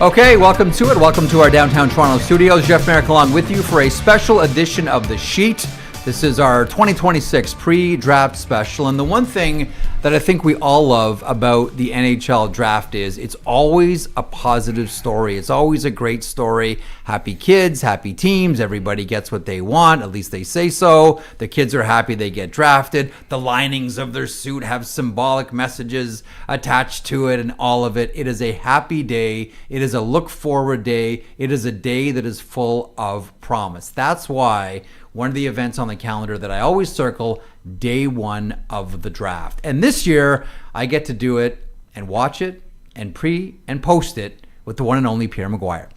Okay, welcome to it. Welcome to our downtown Toronto studios. Jeff Merrick along with you for a special edition of The Sheet. This is our 2026 pre-draft special, and the one thing that I think we all love about the NHL draft is it's always a positive story. It's always a great story. Happy kids, happy teams, everybody gets what they want, at least they say so. The kids are happy they get drafted. The linings of their suit have symbolic messages attached to it and all of it. It is a happy day. It is a look forward day. It is a day that is full of promise. That's why one of the events on the calendar that I always circle, day one of the draft. And this year, I get to do it and watch it and pre and post it with the one and only Pierre McGuire.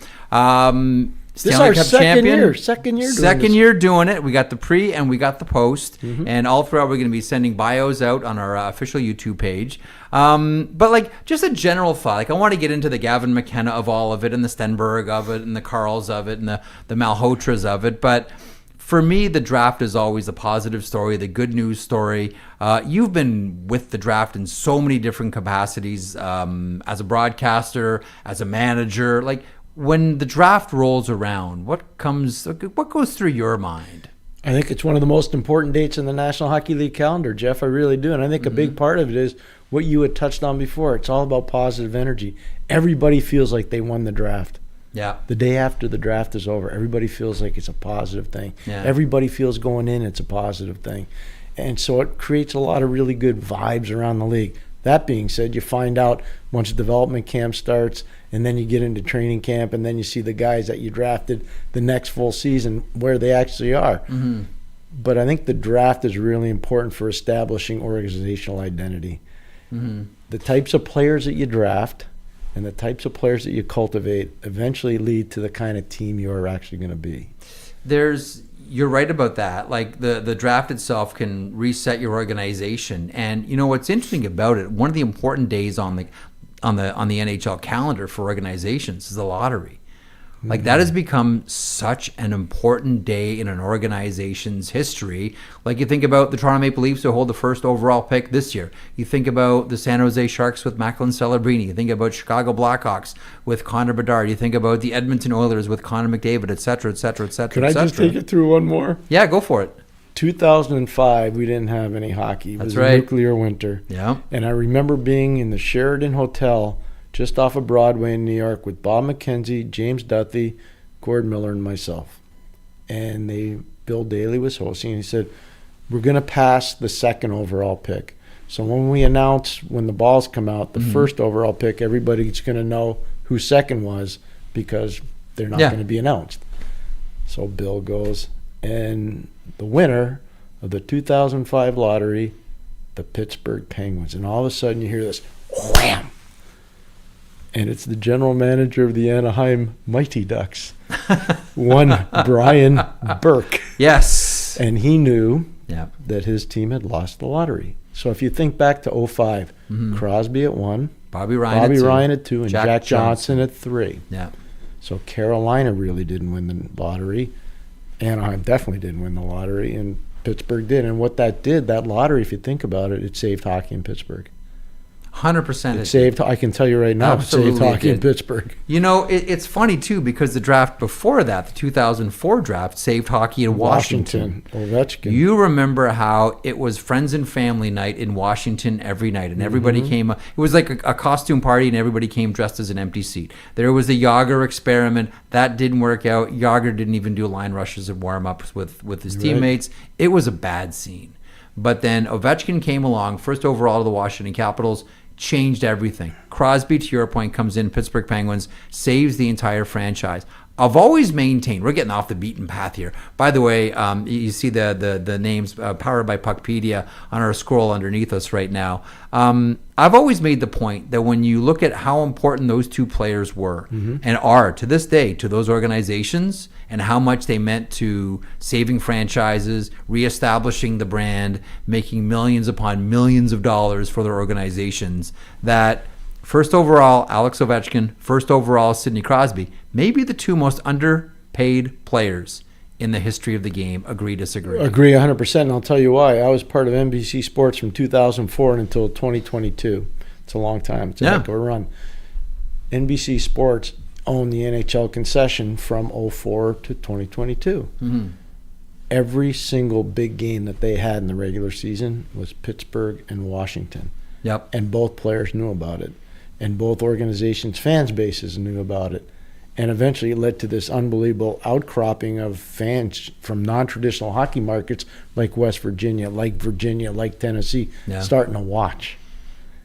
This is our second year doing it. We got the pre and we got the post. Mm-hmm. And all throughout, we're going to be sending bios out on our official YouTube page. But like just a general thought, like I want to get into the Gavin McKenna of all of it and the Stenberg of it and the Carls of it and the Malhotras of it. But for me, the draft is always a positive story, the good news story. You've been with the draft in so many different capacities, as a broadcaster, as a manager. Like when the draft rolls around, what goes through your mind? I think it's one of the most important dates in the National Hockey League calendar, Jeff. I really do. And I think a big part of it is what you had touched on before. It's all about positive energy. Everybody feels like they won the draft. Yeah. The day after the draft is over, everybody feels like it's a positive thing. Yeah. Everybody feels going in, it's a positive thing. And so it creates a lot of really good vibes around the league. That being said, you find out once development camp starts, and then you get into training camp, and then you see the guys that you drafted the next full season where they actually are. Mm-hmm. But I think the draft is really important for establishing organizational identity. Mm-hmm. The types of players that you draft and the types of players that you cultivate eventually lead to the kind of team you're actually going to be. You're right about that. Like the draft itself can reset your organization. And you know what's interesting about it, one of the important days on the NHL calendar for organizations is the lottery. Like that has become such an important day in an organization's history. Like you think about the Toronto Maple Leafs who hold the first overall pick this year. You think about the San Jose Sharks with Macklin Celebrini. You think about Chicago Blackhawks with Connor Bedard. You think about the Edmonton Oilers with Connor McDavid, et cetera, et cetera, et cetera. Could I just take it through one more? Yeah, go for it. 2005, we didn't have any hockey. It was a nuclear winter. Yeah. And I remember being in the Sheraton Hotel just off of Broadway in New York with Bob McKenzie, James Duthie, Gord Miller, and myself. And Bill Daly was hosting, and he said, we're going to pass the second overall pick. So when we announce, when the balls come out, the first overall pick, everybody's going to know who second was because they're not going to be announced. So Bill goes, and the winner of the 2005 lottery, the Pittsburgh Penguins. And all of a sudden you hear this wham! And it's the general manager of the Anaheim Mighty Ducks, one Brian Burke. Yes. And he knew that his team had lost the lottery. So if you think back to 2005, Crosby at 1, Bobby Ryan at 2, and Jack Johnson at 3. Yeah. So Carolina really didn't win the lottery. Anaheim definitely didn't win the lottery, and Pittsburgh did. And what that did, that lottery, if you think about it, it saved hockey in Pittsburgh. 100%. It saved. I can tell you right now, absolutely, it saved hockey in Pittsburgh. You know, it's funny too because the draft before that, the 2004 draft, saved hockey in Washington. Ovechkin. You remember how it was friends and family night in Washington every night, and everybody came. It was like a costume party, and everybody came dressed as an empty seat. There was the Yager experiment that didn't work out. Yager didn't even do line rushes and warm ups with his teammates. It was a bad scene. But then Ovechkin came along, first overall to the Washington Capitals. Changed everything. Crosby, to your point, comes in, Pittsburgh Penguins, saves the entire franchise. I've always maintained, we're getting off the beaten path here. By the way, you see the names powered by Puckpedia on our scroll underneath us right now. I've always made the point that when you look at how important those two players were and are to this day to those organizations and how much they meant to saving franchises, reestablishing the brand, making millions upon millions of dollars for their organizations, that first overall, Alex Ovechkin, first overall, Sidney Crosby, maybe the two most underpaid players in the history of the game. Agree, disagree? Agree 100%, and I'll tell you why. I was part of NBC Sports from 2004 until 2022. It's a long time. It's a heck of a run. NBC Sports owned the NHL concession from 04 to 2022. Mm-hmm. Every single big game that they had in the regular season was Pittsburgh and Washington. Yep. And both players knew about it. And both organizations' fans bases knew about it. And eventually it led to this unbelievable outcropping of fans from non-traditional hockey markets like West Virginia, like Tennessee, starting to watch.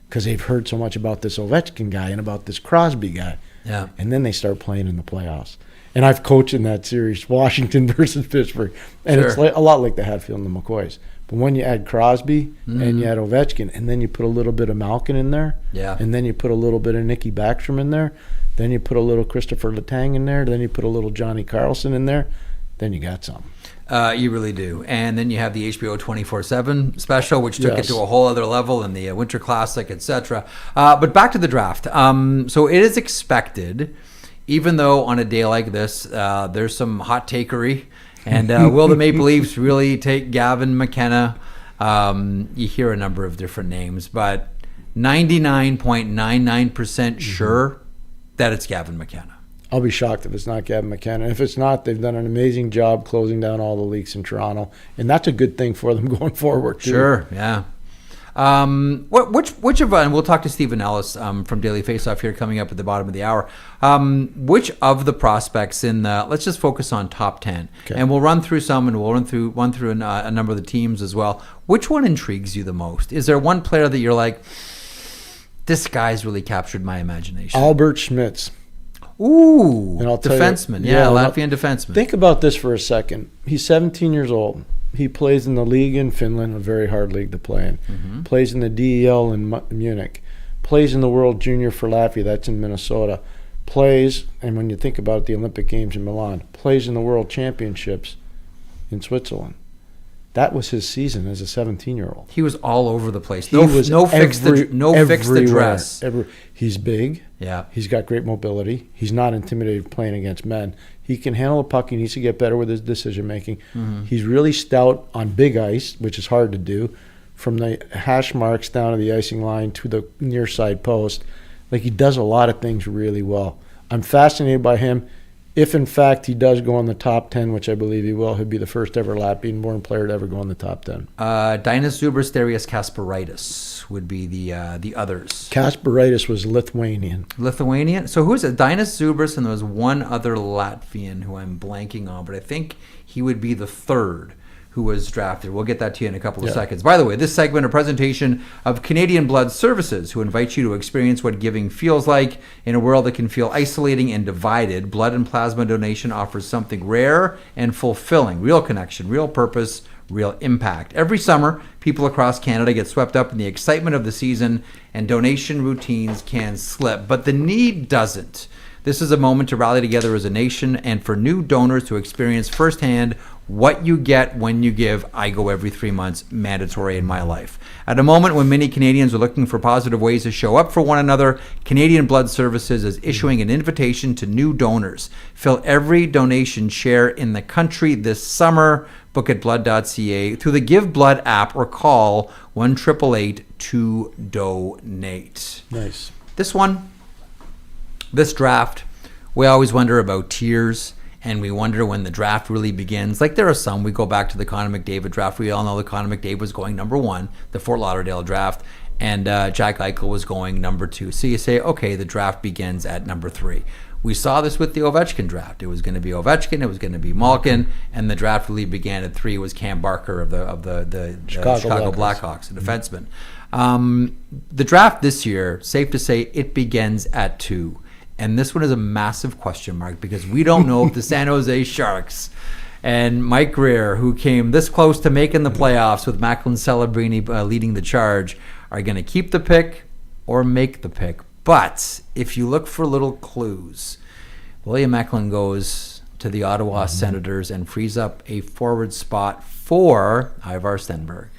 Because they've heard so much about this Ovechkin guy and about this Crosby guy. Yeah. And then they start playing in the playoffs. And I've coached in that series, Washington versus Pittsburgh. And It's like, a lot like the Hatfield and the McCoys. But when you add Crosby and you add Ovechkin, and then you put a little bit of Malkin in there, and then you put a little bit of Nicky Backstrom in there, then you put a little Christopher Letang in there, then you put a little Johnny Carlson in there, then you got something. You really do. And then you have the HBO 24/7 special, which took it to a whole other level in the Winter Classic, etc. But back to the draft. So it is expected, even though on a day like this, there's some hot takery. And will the Maple Leafs really take Gavin McKenna? You hear a number of different names, but 99.99% sure that it's Gavin McKenna. I'll be shocked if it's not Gavin McKenna. If it's not, they've done an amazing job closing down all the leaks in Toronto, and that's a good thing for them going forward, too. Sure, yeah. Which of, and we'll talk to Stephen Ellis from Daily Faceoff here coming up at the bottom of the hour. Which of the prospects in the, let's just focus on top 10, and we'll run through some, and we'll run through a number of the teams as well. Which one intrigues you the most? Is there one player that you're like, this guy's really captured my imagination? Albert Schmitz. Ooh, defenseman. Latvian defenseman. Think about this for a second. He's 17 years old. He plays in the league in Finland, a very hard league to play in. Mm-hmm. Plays in the DEL in Munich. Plays in the World Junior for Latvia, that's in Minnesota. Plays, and when you think about it, the Olympic Games in Milan. Plays in the World Championships in Switzerland. That was his season as a 17-year-old. He was all over the place. Fix the dress. He's big. Yeah. He's got great mobility. He's not intimidated playing against men. He can handle a puck. He needs to get better with his decision making. Mm-hmm. He's really stout on big ice, which is hard to do, from the hash marks down to the icing line to the near side post. Like, he does a lot of things really well. I'm fascinated by him. If, in fact, he does go in the top 10, which I believe he will, he'll be the first ever Latvian-born player to ever go in the top 10. Dinas Zubrasterius Kasparaitis would be the others. Kasparaitis was Lithuanian. So who is it? Dinas Zubras, and there was one other Latvian who I'm blanking on, but I think he would be the third who was drafted. We'll get that to you in a couple of seconds. By the way, this segment, a presentation of Canadian Blood Services, who invites you to experience what giving feels like in a world that can feel isolating and divided. Blood and plasma donation offers something rare and fulfilling. Real connection, real purpose, real impact. Every summer, people across Canada get swept up in the excitement of the season, and donation routines can slip, but the need doesn't. This is a moment to rally together as a nation and for new donors to experience firsthand what you get when you give. I go every 3 months, mandatory in my life. At a moment when many Canadians are looking for positive ways to show up for one another, Canadian Blood Services is issuing an invitation to new donors. Fill every donation share in the country this summer. Book at blood.ca through the Give Blood app or call 1-888 to donate. Nice. This draft, we always wonder about tiers, and we wonder when the draft really begins. Like, there are some, we go back to the Connor McDavid draft. We all know that Connor McDavid was going number 1, the Fort Lauderdale draft, and Jack Eichel was going number 2. So you say, okay, the draft begins at number 3. We saw this with the Ovechkin draft. It was going to be Ovechkin, it was going to be Malkin, and the draft really began at 3. Was Cam Barker of the Chicago Blackhawks, a defenseman. The draft this year, safe to say, it begins at 2. And this one is a massive question mark because we don't know if the San Jose Sharks and Mike Greer, who came this close to making the playoffs with Macklin Celebrini leading the charge, are going to keep the pick or make the pick. But if you look for little clues, William Macklin goes to the Ottawa Senators and frees up a forward spot for Ivar Stenberg.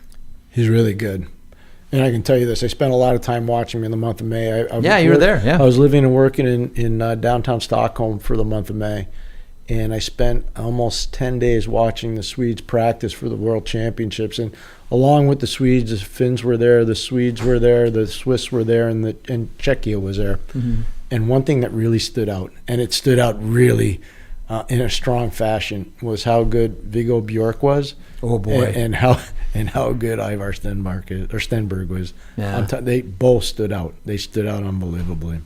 He's really good. And I can tell you this, I spent a lot of time watching him in the month of May. You were there, yeah. I was living and working in downtown Stockholm for the month of May. And I spent almost 10 days watching the Swedes practice for the World Championships. And along with the Swedes, the Finns were there, the Swedes were there, the Swiss were there, and Czechia was there. Mm-hmm. And one thing that really stood out, and it stood out really in a strong fashion, was how good Viggo Bjork was. Oh boy! And how good Ivar Stenberg was. Yeah. They both stood out. They stood out unbelievably.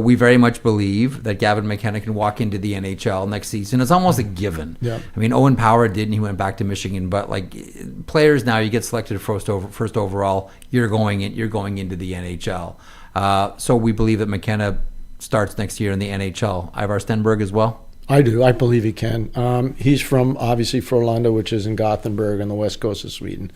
We very much believe that Gavin McKenna can walk into the NHL next season. It's almost a given. Yeah. I mean, Owen Power did, and he went back to Michigan. But like players now, you get selected first overall. You're going into the NHL. So we believe that McKenna starts next year in the NHL. Ivar Stenberg as well. I do. I believe he can. He's from, obviously, Frölunda, which is in Gothenburg on the west coast of Sweden.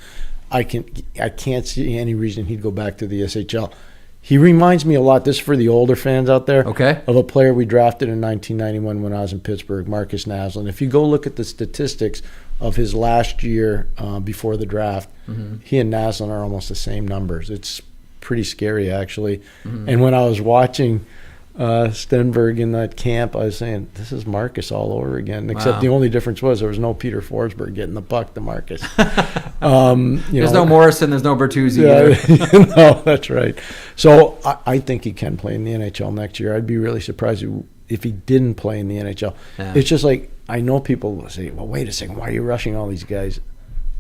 I can't see any reason he'd go back to the SHL. He reminds me a lot, this is for the older fans out there, okay, of a player we drafted in 1991 when I was in Pittsburgh, Marcus Naslund. If you go look at the statistics of his last year before the draft, he and Naslund are almost the same numbers. It's pretty scary, actually. And when I was watching Stenberg in that camp, I was saying, this is Marcus all over again, except the only difference was there was no Peter Forsberg getting the puck to Marcus. There's no Morrison, there's no Bertuzzi either. No, that's right. So I think he can play in the NHL next year. I'd be really surprised if he didn't play in the NHL. Yeah. It's just like, I know people say, well, wait a second, why are you rushing all these guys?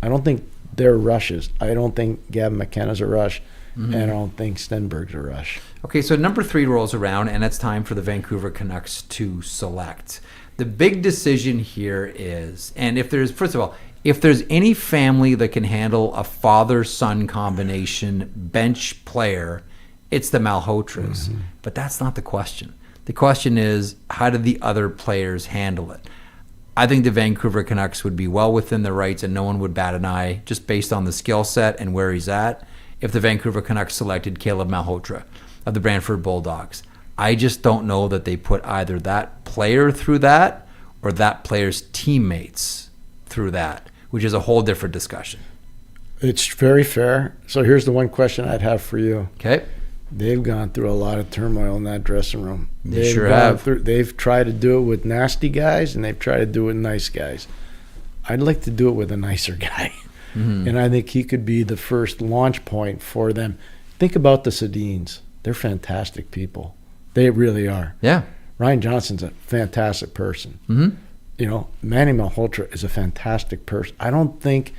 I don't think they're rushes. I don't think Gavin McKenna's a rush. And I don't think Stenberg's a rush. Okay, so number 3 rolls around, and it's time for the Vancouver Canucks to select. The big decision here is, and if there's any family that can handle a father-son combination bench player, it's the Malhotras. But that's not the question. The question is, how do the other players handle it? I think the Vancouver Canucks would be well within their rights, and no one would bat an eye just based on the skill set and where he's at, if the Vancouver Canucks selected Caleb Malhotra of the Brantford Bulldogs. I just don't know that they put either that player through that or that player's teammates through that, which is a whole different discussion. It's very fair. So here's the one question I'd have for you. Okay. They've gone through a lot of turmoil in that dressing room. They sure have. They've tried to do it with nasty guys, and they've tried to do it with nice guys. I'd like to do it with a nicer guy. And I think he could be the first launch point for them. Think about the Sedins. They're fantastic people. They really are. Yeah. Ryan Johnson's a fantastic person. Manny Malhotra is a fantastic person. I don't think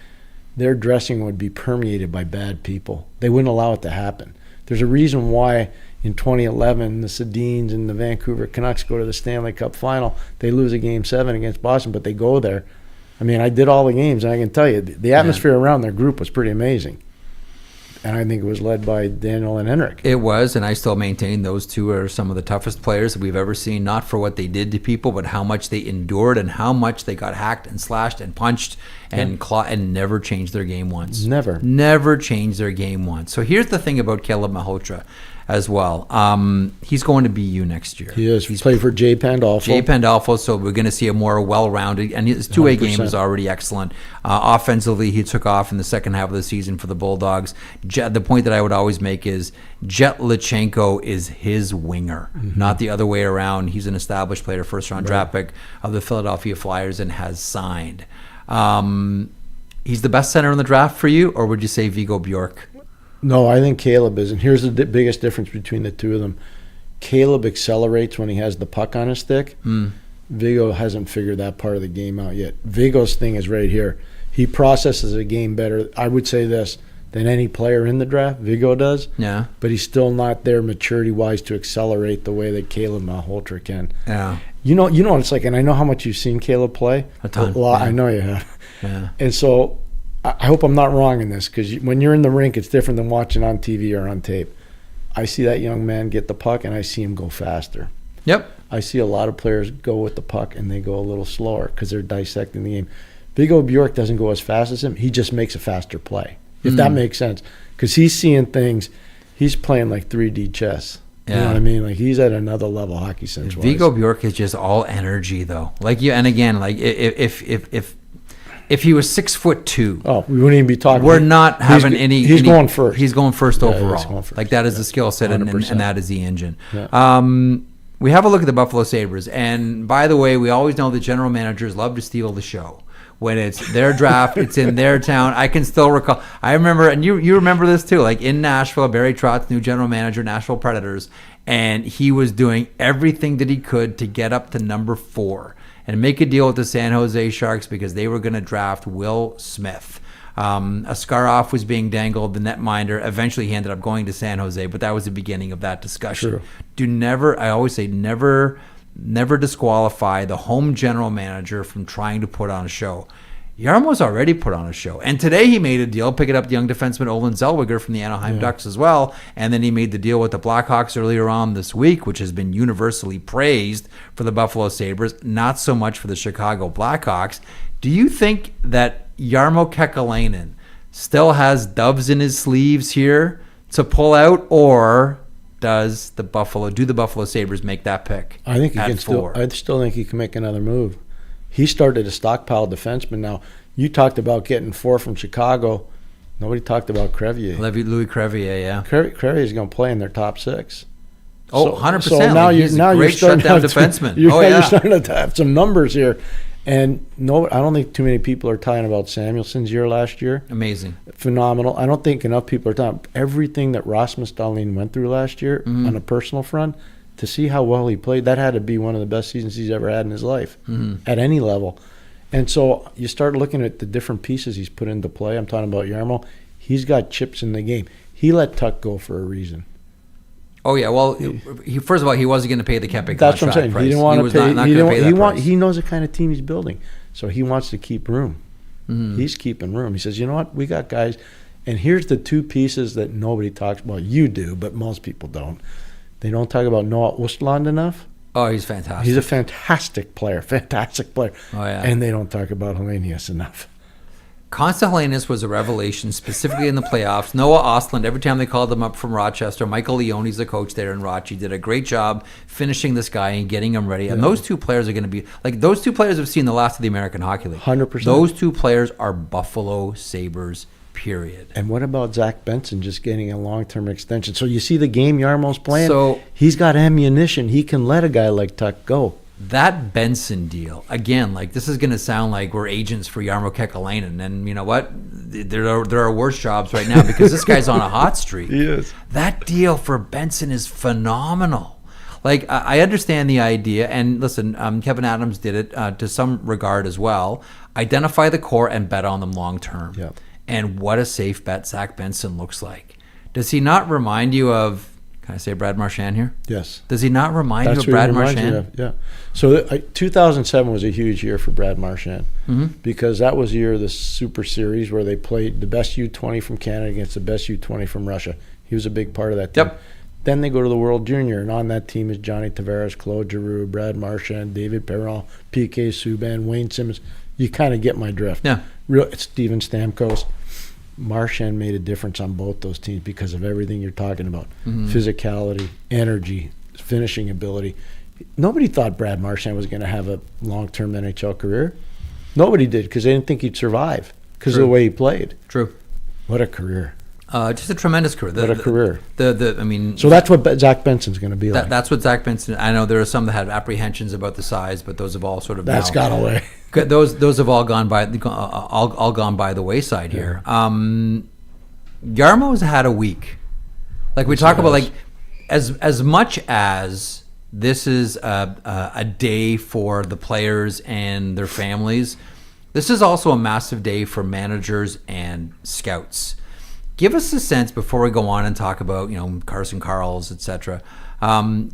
their dressing would be permeated by bad people. They wouldn't allow it to happen. There's a reason why in 2011 the Sedins and the Vancouver Canucks go to the Stanley Cup final. They lose a Game 7 against Boston, but they go there. I mean, I did all the games, and I can tell you, the atmosphere around their group was pretty amazing. And I think it was led by Daniel and Henrik. It was, and I still maintain those two are some of the toughest players that we've ever seen, not for what they did to people, but how much they endured and how much they got hacked and slashed and punched and clawed and never changed their game once. Never changed their game once. So here's the thing about Caleb Malhotra as well. He's going to BU next year. He is. He's played for Jay Pandolfo. So we're going to see a more well-rounded, and his two-way game is already excellent. Offensively, he took off in the second half of the season for the Bulldogs. The point that I would always make is Jet Lichenko is his winger, not the other way around. He's an established player, first-round draft pick of the Philadelphia Flyers, and has signed. He's the best center in the draft for you, or would you say Viggo Bjork? No, I think Caleb is. And here's the biggest difference between the two of them. Caleb accelerates when he has the puck on his stick. Viggo hasn't figured that part of the game out yet. Viggo's thing is right here. He processes a game better, I would say this, than any player in the draft. Viggo does. Yeah. But he's still not there maturity-wise to accelerate the way that Caleb Malhotra can. Yeah. You know what it's like, and I know how much you've seen Caleb play. A ton. Yeah. I know you have. Yeah. And so I hope I'm not wrong in this, because when you're in the rink, it's different than watching on TV or on tape. I see that young man get the puck, and I see him go faster. Yep. I see a lot of players go with the puck, and they go a little slower because they're dissecting the game. Viggo Bjork doesn't go as fast as him. He just makes a faster play, if that makes sense, because he's seeing things. He's playing like 3D chess. You know what I mean? Like, he's at another level hockey sense-wise. Viggo Bjork is just all energy, though. Like, and again, like if he was 6'2", we wouldn't even be talking. We're not having any. He's going first. He's going first overall. He's going first. Like, that is the skill set, and that is the engine. Yeah. We have a look at the Buffalo Sabres, and by the way, we always know the general managers love to steal the show. When it's their draft, it's in their town. I can still recall. I remember, and you remember this too, like in Nashville, Barry Trotz, new general manager, Nashville Predators, And he was doing everything that he could to get up to number 4 and make a deal with the San Jose Sharks because they were going to draft Will Smith. Askarov was being dangled, the netminder. Eventually, he ended up going to San Jose, but that was the beginning of that discussion. True. I always say never disqualify the home general manager from trying to put on a show. Jarmo's already put on a show. And today he made a deal, picking up the young defenseman Olin Zellweger from the Anaheim Ducks as well. And then he made the deal with the Blackhawks earlier on this week, which has been universally praised for the Buffalo Sabres, not so much for the Chicago Blackhawks. Do you think that Jarmo Kekalainen still has doves in his sleeves here to pull out, or do the Buffalo Sabres make that pick? I think I still think he can make another move. He started a stockpile defenseman. Now, you talked about getting 4 from Chicago. Nobody talked about Crevier. Louis Crevier, yeah. Crevier is going to play in their top 6. Oh, 100%. So now he's a great shutdown defenseman. You're starting to have some numbers here. And no, I don't think too many people are talking about Samuelson's year last year. Amazing. Phenomenal. I don't think enough people are talking everything that Rasmus Dahlin went through last year on a personal front. To see how well he played, that had to be one of the best seasons he's ever had in his life at any level. And so you start looking at the different pieces he's put into play. I'm talking about Jarmo. He's got chips in the game. He let Tuck go for a reason. Oh, yeah. Well, first of all, he wasn't going to pay the Kepe contract. That's what I'm saying. Price. He didn't want to pay. Not going to pay that price. He knows the kind of team he's building. So he wants to keep room. He's keeping room. He says, you know what? We got guys. And here's the 2 pieces that nobody talks about. You do, but most people don't. They don't talk about Noah Östlund enough. Oh, he's fantastic. He's a fantastic player. Oh, yeah. And they don't talk about Hellenius enough. Constance Hellenius was a revelation, specifically in the playoffs. Noah Östlund, every time they called him up from Rochester, Michael Leone's the coach there in Rochester, did a great job finishing this guy and getting him ready. And those 2 players are going to be, those 2 players have seen the last of the American Hockey League. 100%. Those 2 players are Buffalo Sabres, period. And what about Zach Benson just getting a long-term extension? So you see the game Jarmo's playing? So he's got ammunition. He can let a guy like Tuck go. That Benson deal, again, this is going to sound like we're agents for Jarmo Kekalainen. And you know what? There are worse jobs right now because this guy's on a hot streak. He is. That deal for Benson is phenomenal. I understand the idea. And listen, Kevin Adams did it to some regard as well. Identify the core and bet on them long term. Yep. And what a safe bet Zach Benson looks like. Does he not remind you of, can I say Brad Marchand here? Yes. Does he not remind you of Brad Marchand? Yeah. So 2007 was a huge year for Brad Marchand because that was the year of the Super Series where they played the best U20 from Canada against the best U20 from Russia. He was a big part of that team. Yep. Then they go to the World Junior, and on that team is Johnny Tavares, Claude Giroux, Brad Marchand, David Perron, P.K. Subban, Wayne Simmons. You kind of get my drift. Yeah. Steven Stamkos. Marchand made a difference on both those teams because of everything you're talking about. Physicality, energy, finishing ability. Nobody thought Brad Marchand was going to have a long-term NHL career. Nobody did because they didn't think he'd survive because of the way he played. True. What a career. Just a tremendous career. What a career. So that's what Zach Benson's going to be like. That's what Zach Benson. I know there are some that had apprehensions about the size, but those have all sort of that's gone away. Those have all gone by gone by the wayside here. Jarmo's had a week. We talk about as much as this is a day for the players and their families, this is also a massive day for managers and scouts. Give us a sense before we go on and talk about Carson Karls, etc.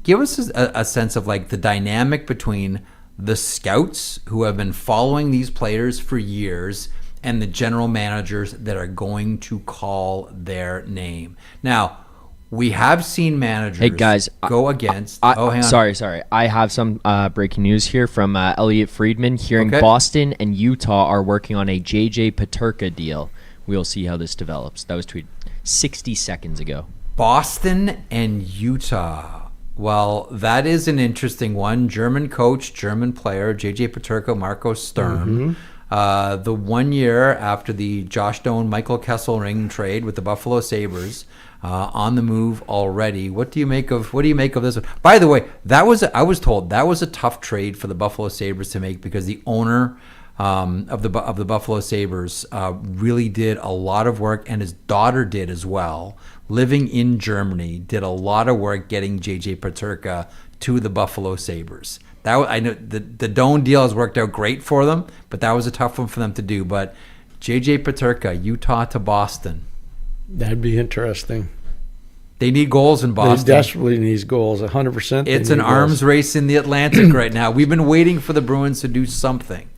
Give us a sense of the dynamic between the scouts who have been following these players for years and the general managers that are going to call their name. Now, we have seen managers go against. Hang on. Sorry. I have some breaking news here from Elliot Friedman. Hearing Boston and Utah are working on a JJ Peterka deal. We'll see how this develops. That was tweeted 60 seconds ago. Boston and Utah. Well, that is an interesting one. German coach, German player, JJ Peterka, Marco Sturm. The 1 year after the Josh Doan, Michael Kessel ring trade with the Buffalo Sabres, on the move already. What do you make of this one? By the way, I was told that was a tough trade for the Buffalo Sabres to make because the owner of the Buffalo Sabres, really did a lot of work, and his daughter did as well. Living in Germany, did a lot of work getting JJ Peterka to the Buffalo Sabres. I know the Doan deal has worked out great for them, but that was a tough one for them to do. But JJ Peterka, Utah to Boston. That'd be interesting. They need goals in Boston. They desperately need goals, 100%. It's an arms race in the Atlantic right now. We've been waiting for the Bruins to do something.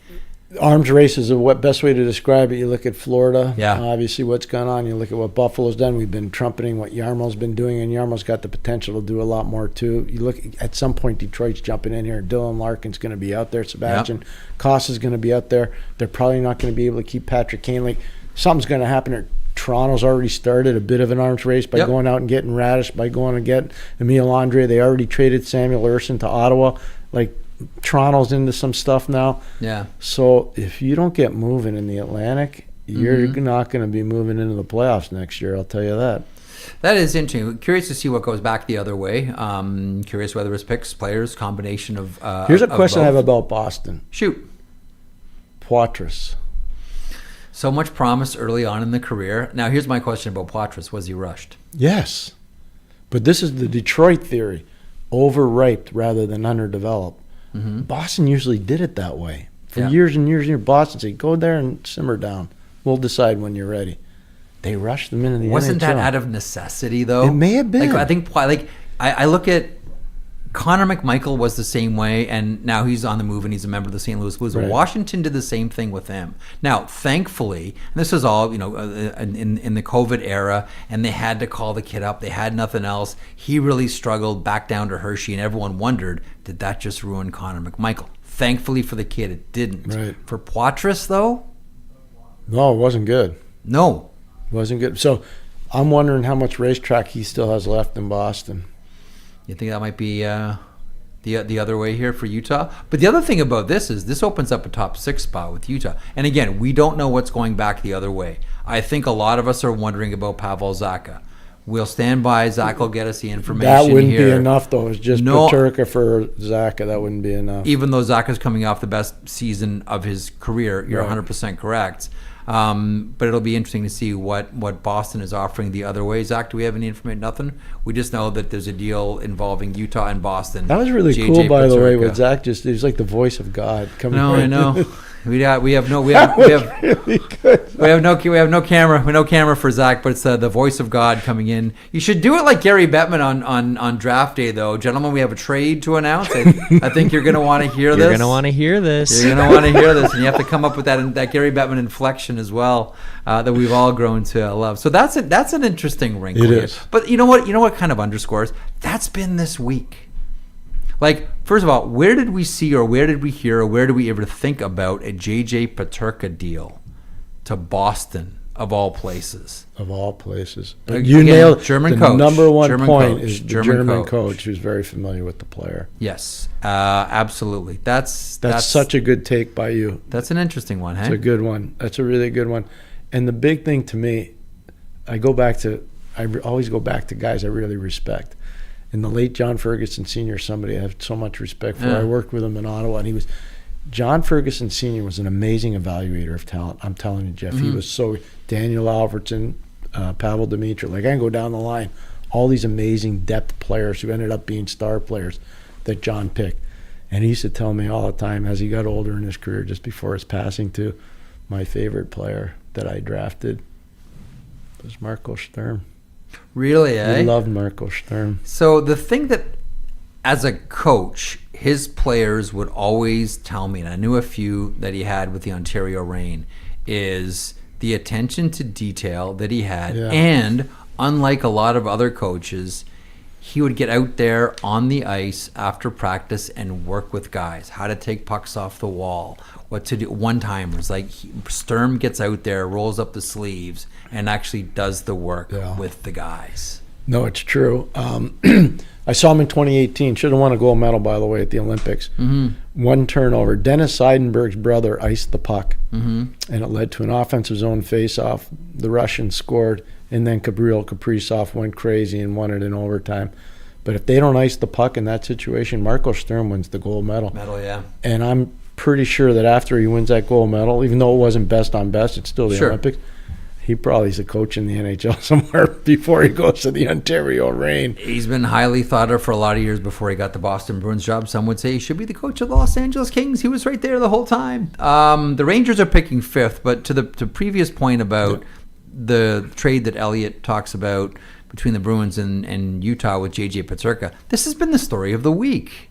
Arms race is the best way to describe it. You look at Florida, yeah. Obviously what's gone on. You look at what Buffalo's done. We've been trumpeting what Jarmo's been doing, and Jarmo's got the potential to do a lot more too. You look at some point, Detroit's jumping in here. Dylan Larkin's going to be out there. Sebastian Costa's going to be out there. They're probably not going to be able to keep Patrick Kane. Like, something's going to happen there. Toronto's already started a bit of an arms race by going out and getting Radish, by going and getting Emile Andre. They already traded Samuel Ersson to Ottawa. Like, Toronto's into some stuff now. Yeah. So if you don't get moving in the Atlantic, you're not going to be moving into the playoffs next year, I'll tell you that. That is interesting. Curious to see what goes back the other way. Curious whether it's picks, players, combination of Here's a question both. I have about Boston. Shoot. Poitras. So much promise early on in the career. Now, here's my question about Poitras. Was he rushed? Yes. But this is the Detroit theory. Overripe rather than underdeveloped. Mm-hmm. Boston usually did it that way. For years and years and years, Boston said, go there and simmer down. We'll decide when you're ready. They rushed them into the Wasn't NHL. that out of necessity, though? It may have been. Like, I think, I look at Connor McMichael was the same way, and now he's on the move and he's a member of the St. Louis Blues. Right. Washington did the same thing with him. Now, thankfully, and this is all in the COVID era, and they had to call the kid up. They had nothing else. He really struggled back down to Hershey, and everyone wondered, did that just ruin Connor McMichael? Thankfully for the kid, it didn't. Right. For Poitras, though? No, it wasn't good. No. It wasn't good. So I'm wondering how much racetrack he still has left in Boston. You think that might be the other way here for Utah? But the other thing about this is this opens up a top 6 spot with Utah. And again, we don't know what's going back the other way. I think a lot of us are wondering about Pavel Zacha. We'll stand by. Zach will get us the information here. That wouldn't be enough, though. It's just Peterka for Zacha. That wouldn't be enough. Even though Zacha's coming off the best season of his career, you're 100% correct. But it'll be interesting to see what Boston is offering the other way. Zach, do we have any information? Nothing? We just know that there's a deal involving Utah and Boston. That was really cool, by the way, with Zach. He's like the voice of God coming. No, right I know. We have no really good. We have no camera for Zach, but it's the voice of God coming in. You should do it like Gary Bettman on draft day, though, gentlemen. We have a trade to announce. I think you're going to want to hear this. You're going to want to hear this. You're going to want to hear this, and you have to come up with that Gary Bettman inflection as well that we've all grown to love. So that's an interesting wrinkle. It here. is. But you know what kind of underscores? That's been this week. Like, first of all, where did we see or where did we hear or where did we ever think about a JJ Peterka deal to Boston, of all places? Of all places. But you nailed German the coach. number one German point coach. is the German coach who's very familiar with the player. Yes, absolutely. That's such a good take by you. That's an interesting one, hey? It's a good one. That's a really good one. And the big thing to me, I always go back to guys I really respect. And the late John Ferguson Sr., somebody I have so much respect for. I worked with him in Ottawa, and John Ferguson Sr. was an amazing evaluator of talent. I'm telling you, Jeff, he was so Daniel Alfredson, Pavel Demitra. Like, I can go down the line. All these amazing depth players who ended up being star players that John picked. And he used to tell me all the time as he got older in his career, just before his passing, too, my favorite player that I drafted was Marco Sturm. Really, eh? I loved Marco Sturm. So the thing that, as a coach, his players would always tell me, and I knew a few that he had with the Ontario Reign, is the attention to detail that he had. Yeah. And unlike a lot of other coaches, he would get out there on the ice after practice and work with guys, how to take pucks off the wall, what to do, one-timers. Like, Sturm gets out there, rolls up the sleeves, and actually does the work with the guys. No, it's true. I saw him in 2018. Should have won a gold medal, by the way, at the Olympics. Mm-hmm. One turnover. Dennis Seidenberg's brother iced the puck, and it led to an offensive zone faceoff. The Russians scored, and then Gabriel Kaprizov went crazy and won it in overtime. But if they don't ice the puck in that situation, Marco Sturm wins the gold medal. Yeah. And pretty sure that after he wins that gold medal, even though it wasn't best on best, it's still the Olympics. He probably is a coach in the NHL somewhere before he goes to the Ontario Reign. He's been highly thought of for a lot of years before he got the Boston Bruins job. Some would say he should be the coach of the Los Angeles Kings. He was right there the whole time. The Rangers are picking 5th, but to the previous point about the trade that Elliot talks about between the Bruins and Utah with J.J. Peterka, this has been the story of the week.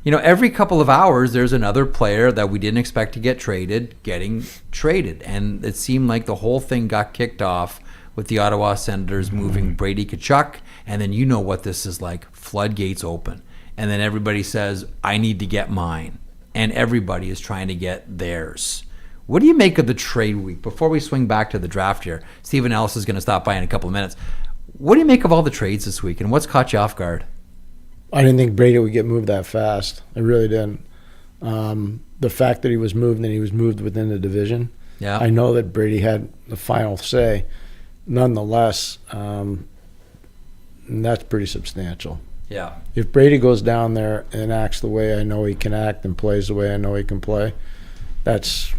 You know, every couple of hours, there's another player that we didn't expect to get traded getting traded. And it seemed like the whole thing got kicked off with the Ottawa Senators moving Brady Tkachuk. And then you know what this is like. Floodgates open. And then everybody says, I need to get mine. And everybody is trying to get theirs. What do you make of the trade week? Before we swing back to the draft here, Stephen Ellis is going to stop by in a couple of minutes. What do you make of all the trades this week? And what's caught you off guard? I didn't think Brady would get moved that fast. I really didn't. The fact that he was moved and he was moved within the division. Yeah. I know that Brady had the final say. Nonetheless, that's pretty substantial. Yeah. If Brady goes down there and acts the way I know he can act and plays the way I know he can play, that's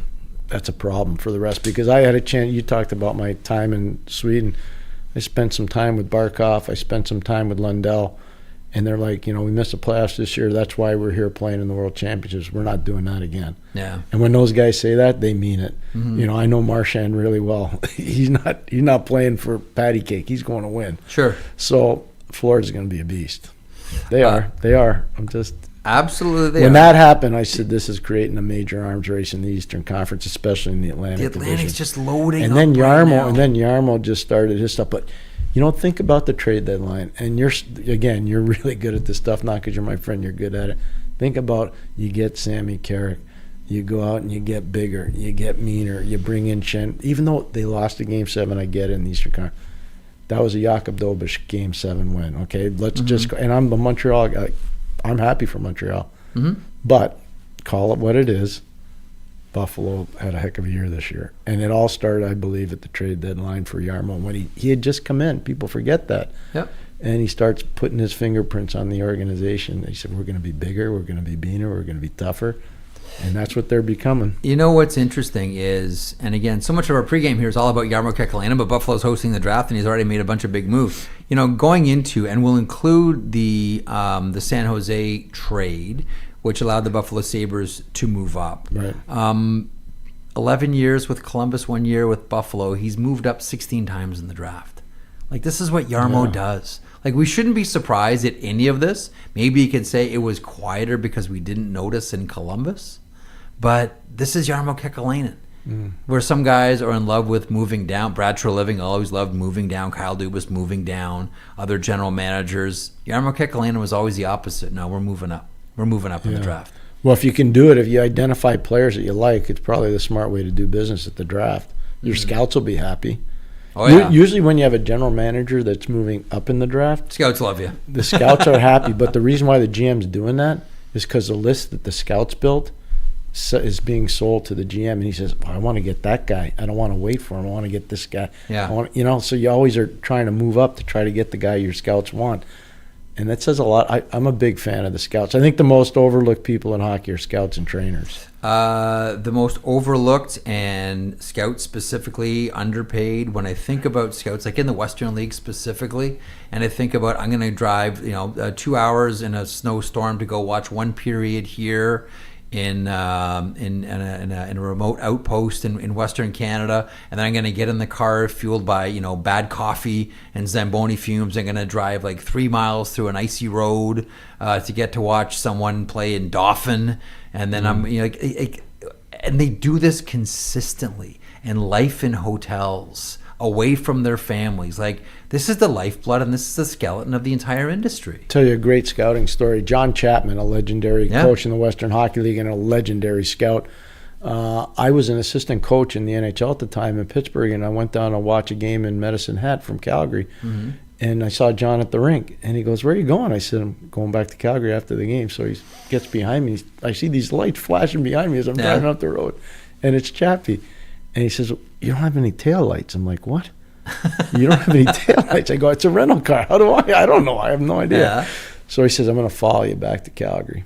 a problem for the rest. Because I had a chance. You talked about my time in Sweden. I spent some time with Barkov. I spent some time with Lundell. And they're like, we missed the playoffs this year. That's why we're here playing in the World Championships. We're not doing that again. Yeah. And when those guys say that, they mean it. Mm-hmm. I know Marchand really well. He's not playing for patty cake. He's going to win. Sure. So Florida's going to be a beast. They are. I'm just absolutely. When that happened, I said this is creating a major arms race in the Eastern Conference, especially in the Atlantic. The Atlantic's division. just loading. And up then Yarmo, right and then Yarmo just started his stuff, but. Think about the trade deadline. And you're really good at this stuff, not because you're my friend, you're good at it. Think about you get Sammy Carrick. You go out and you get bigger. You get meaner. You bring in Shen. Even though they lost a Game 7, I get it in the Eastern Conference. That was a Jakob Dobish Game 7 win. Okay, let's just go. And I'm the Montreal guy. I'm happy for Montreal. Mm-hmm. But call it what it is. Buffalo had a heck of a year this year. And it all started, I believe, at the trade deadline for Yarmo when he had just come in. People forget that. Yep. And he starts putting his fingerprints on the organization. He said, we're going to be bigger, we're going to be meaner, we're going to be tougher. And that's what they're becoming. You know what's interesting is, and again, so much of our pregame here is all about Jarmo Kekalainen, but Buffalo's hosting the draft, and he's already made a bunch of big moves. Going into, and we'll include the San Jose trade, which allowed the Buffalo Sabres to move up. Right. 11 years with Columbus, 1 year with Buffalo. He's moved up 16 times in the draft. Like, this is what Jarmo does. Like, we shouldn't be surprised at any of this. Maybe you could say it was quieter because we didn't notice in Columbus. But this is Jarmo Kekalainen, where some guys are in love with moving down. Brad Treliving always loved moving down. Kyle Dubas moving down. Other general managers. Jarmo Kekalainen was always the opposite. No, we're moving up. We're moving up in the draft. Well, if you can do it, if you identify players that you like, it's probably the smart way to do business at the draft. Your scouts will be happy. Oh, yeah. Usually when you have a general manager that's moving up in the draft, scouts love you. The scouts are happy, but the reason why the GM's doing that is because the list that the scouts built is being sold to the GM, and he says, I want to get that guy. I don't want to wait for him. I want to get this guy. Yeah. So you always are trying to move up to try to get the guy your scouts want. And that says a lot. I'm a big fan of the scouts. I think the most overlooked people in hockey are scouts and trainers. The most overlooked and scouts specifically underpaid. When I think about scouts, like in the Western League specifically, and I think about I'm going to drive 2 hours in a snowstorm to go watch one period here in a remote outpost in Western Canada, and then I'm going to get in the car fueled by bad coffee and Zamboni fumes. I'm going to drive like 3 miles through an icy road to get to watch someone play in Dauphin, and then I'm and they do this consistently. And life in hotels, away from their families, like this is the lifeblood and this is the skeleton of the entire industry. Tell you a great scouting story. John Chapman, a legendary coach in the Western Hockey League and a legendary scout. I was an assistant coach in the NHL at the time in Pittsburgh, and I went down to watch a game in Medicine Hat from Calgary. Mm-hmm. And I saw John at the rink, and he goes, "Where are you going?" I said, "I'm going back to Calgary after the game." So he gets behind me. I see these lights flashing behind me as I'm driving up the road, and it's Chappie. And he says, "You don't have any tail lights." I'm like, "What? You don't have any tail lights?" I go, "It's a rental car. How do I? I don't know. I have no idea." Yeah. So he says, "I'm going to follow you back to Calgary."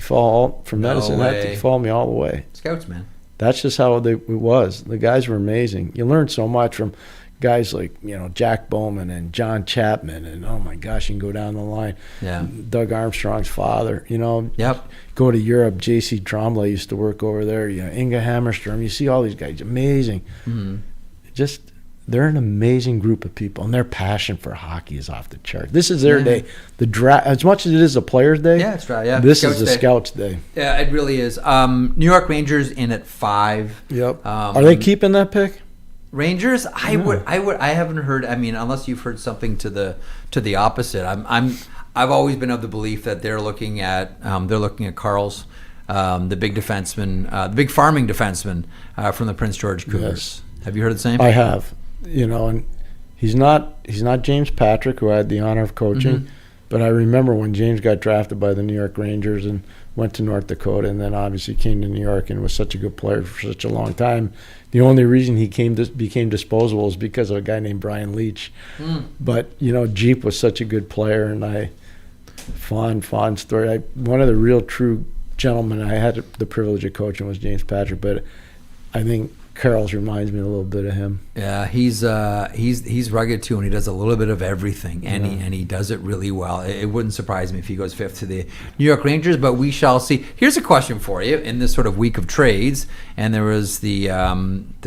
He followed from Medicine Hat. way. He followed me all the way. Scouts, man. That's just how it was. The guys were amazing. You learn so much from guys like, Jack Bowman and John Chapman, and oh my gosh, you can go down the line. Yeah. Doug Armstrong's father, Yep. Go to Europe, J.C. Trombley used to work over there, Inga Hammerstrom. You see all these guys, amazing. Mm-hmm. They're an amazing group of people, and their passion for hockey is off the chart. This is their day. The draft, as much as it is a player's day, Yeah, it's right. Yeah. this Scouts is the Day. Scouts' day. Yeah, it really is. New York Rangers in at 5. Yep. Are they keeping that pick? Rangers? I haven't heard. I mean, unless you've heard something to the opposite. I've always been of the belief that they're looking at Carl's, the big defenseman, the big farming defenseman from the Prince George Cougars. Yes. Have you heard the same? I have. And he's not James Patrick, who I had the honor of coaching, but I remember when James got drafted by the New York Rangers and went to North Dakota, and then obviously came to New York and was such a good player for such a long time. The only reason he became disposable is because of a guy named Brian Leach. But Jeep was such a good player, and fond story. One of the real true gentlemen I had the privilege of coaching was James Patrick, but I think Carl's reminds me a little bit of him. Yeah, he's rugged too, and he does a little bit of everything, and he does it really well. It wouldn't surprise me if he goes 5th to the New York Rangers, but we shall see. Here's a question for you in this sort of week of trades, and there was the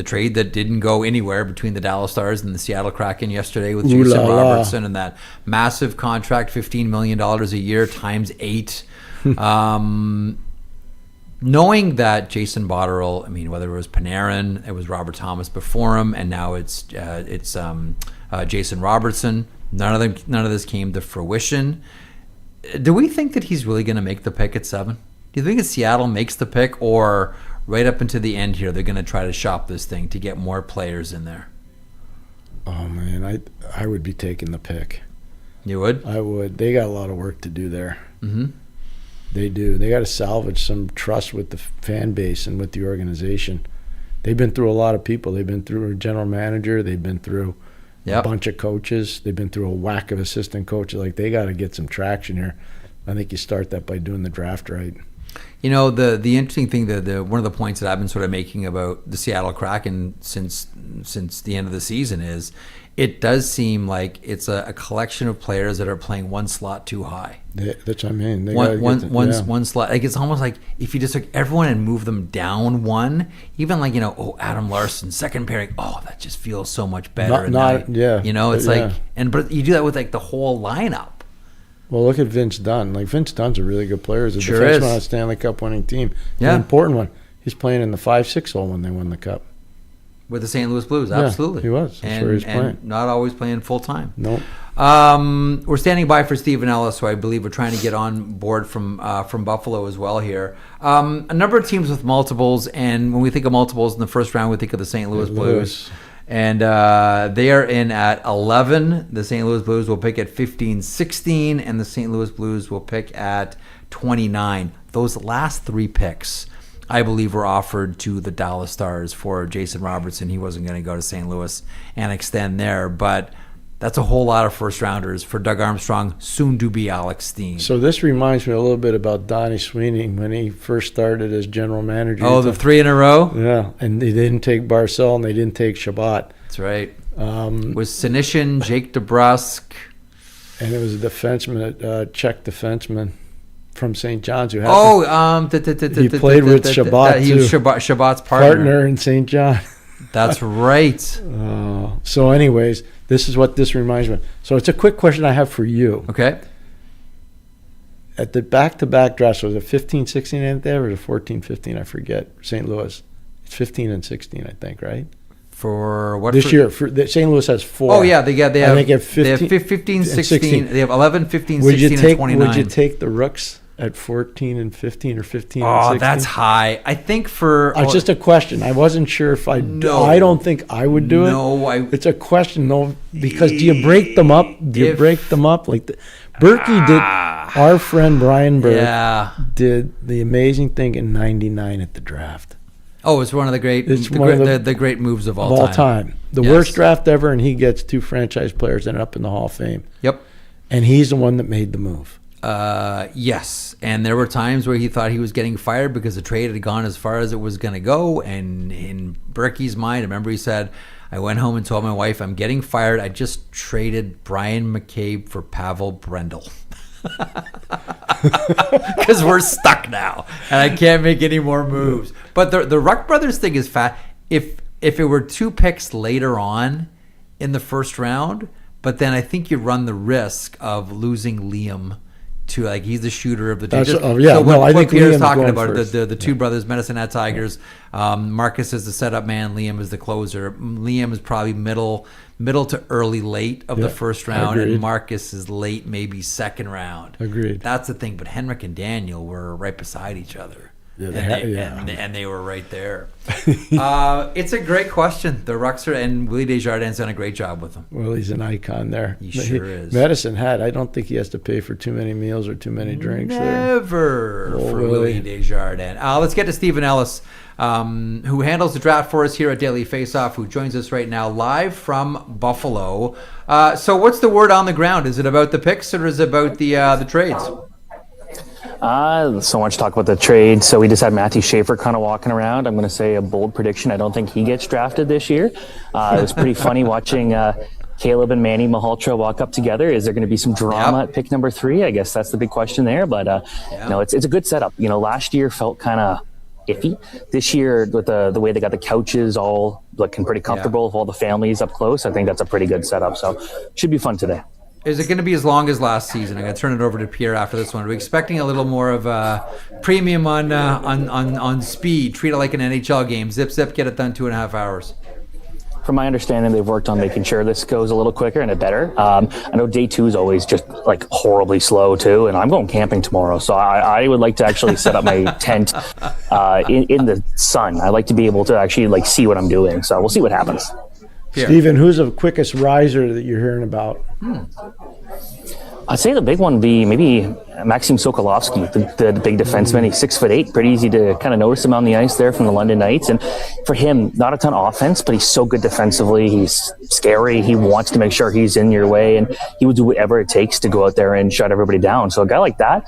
trade that didn't go anywhere between the Dallas Stars and the Seattle Kraken yesterday with Jason Robertson and that massive contract, $15 million a year times 8. Knowing that Jason Botterill, I mean, whether it was Panarin, it was Robert Thomas before him, and now it's Jason Robertson. None of this came to fruition. Do we think that he's really going to make the pick at 7? Do you think that Seattle makes the pick, or right up into the end here, they're going to try to shop this thing to get more players in there? Oh man, I would be taking the pick. You would? I would. They got a lot of work to do there. Mm-hmm. They do. They got to salvage some trust with the fan base and with the organization. They've been through a lot of people. They've been through a general manager. They've been through a bunch of coaches. They've been through a whack of assistant coaches. Like, they got to get some traction here. I think you start that by doing the draft right. The interesting thing, one of the points that I've been sort of making about the Seattle Kraken since the end of the season is it does seem like it's a collection of players that are playing one slot too high. That's what I mean. One slot. Like, it's almost like if you just took everyone and move them down one, even like, Adam Larson, second pairing, that just feels so much better. But you do that with like the whole lineup. Well, look at Vince Dunn. Like, Vince Dunn's a really good player. He's a defenseman on a Stanley Cup winning team. Yeah. An important one. He's playing in the 5-6 hole when they won the Cup. With the St. Louis Blues, absolutely. He was. That's where he's playing. And not always playing full time. Nope. We're standing by for Stephen Ellis, who I believe we're trying to get on board from Buffalo as well here. A number of teams with multiples, and when we think of multiples in the first round, we think of the St. Louis Blues. And they are in at 11. The St. Louis Blues will pick at 15-16, and the St. Louis Blues will pick at 29. Those last 3 picks, I believe, were offered to the Dallas Stars for Jason Robertson. He wasn't going to go to St. Louis and extend there, but that's a whole lot of first-rounders for Doug Armstrong, soon to be Alex Steen. So this reminds me a little bit about Donnie Sweeney when he first started as general manager. Oh, the 3 in a row? Yeah, and they didn't take Barzal and they didn't take Shabbat. That's right. With Sinishin, Jake DeBrusk. And it was a defenseman, a Czech defenseman from St. John's who had he played with Shabbat, he was Shabbat's partner in St. John. That's right. So anyways, this is what this reminds me of. So it's a quick question I have for you. Okay. At the back-to-back drafts, was it 15-16 ain't there, or was it 14-15? I forget. St. Louis. It's 15 and 16, I think, right? For what? This year. St. Louis has 4. Oh, yeah. They have 15, 16. They have 11, 15, 16, and 29. Would you take the Rooks at 14 and 15 or 15 and 16? Oh, that's high. I think for... It's just a question. I wasn't sure if I don't think I would do it. It's a question, though, because do you break them up? Like Berkey did... Our friend Brian Burke did the amazing thing in 99 at the draft. Oh, it's one of the great the great moves of all time. The worst draft ever, and he gets 2 franchise players that end up in the Hall of Fame. Yep. And he's the one that made the move. Yes, and there were times where he thought he was getting fired because the trade had gone as far as it was going to go. And in Berkey's mind, I remember he said, I went home and told my wife, I'm getting fired. I just traded Brian McCabe for Pavel Brendel. Because we're stuck now, and I can't make any more moves. But the Ruck Brothers thing is fat. If it were 2 picks later on in the first round, but then I think you run the risk of losing Liam to, like, he's the shooter of the team. I think Pierre's Liam's talking going about first. the two brothers, Medicine Hat Tigers. Marcus is the setup man. Liam is the closer. Liam is probably middle to early late of the first round, agreed. and Marcus is late, maybe second round. Agreed. That's the thing. But Henrik and Daniel were right beside each other. And they were right there. It's a great question. The Rucks and Willie Desjardins done a great job with them. Well, he's an icon there. He sure is. Medicine Hat, I don't think he has to pay for too many meals or too many drinks Never there. for Willie Desjardins. Let's get to Stephen Ellis, who handles the draft for us here at Daily Faceoff, who joins us right now live from Buffalo. So what's the word on the ground? Is it about the picks or is it about the trades? So much talk about the trade. So we just had Matthew Schaefer kind of walking around. I'm going to say a bold prediction. I don't think he gets drafted this year. It was pretty funny watching Caleb and Manny Malhotra walk up together. Is there going to be some drama at pick number 3? I guess that's the big question there. But no, it's a good setup. Last year felt kind of iffy. This year, with the way they got the couches all looking pretty comfortable with all the families up close, I think that's a pretty good setup. So should be fun today. Is it going to be as long as last season? I'm going to turn it over to Pierre after this one. Are we expecting a little more of a premium on speed? Treat it like an NHL game. Zip, zip, get it done 2.5 hours. From my understanding, they've worked on making sure this goes a little quicker and better. I know day 2 is always just like horribly slow too, and I'm going camping tomorrow, so I would like to actually set up my tent in the sun. I like to be able to actually see what I'm doing, so we'll see what happens. Pierre. Stephen, who's the quickest riser that you're hearing about? I'd say the big one would be maybe Maxim Sokolovsky, the big defenseman. He's 6'8", pretty easy to kind of notice him on the ice there from the London Knights. And for him, not a ton of offense, but he's so good defensively. He's scary. He wants to make sure he's in your way, and he would do whatever it takes to go out there and shut everybody down. So a guy like that,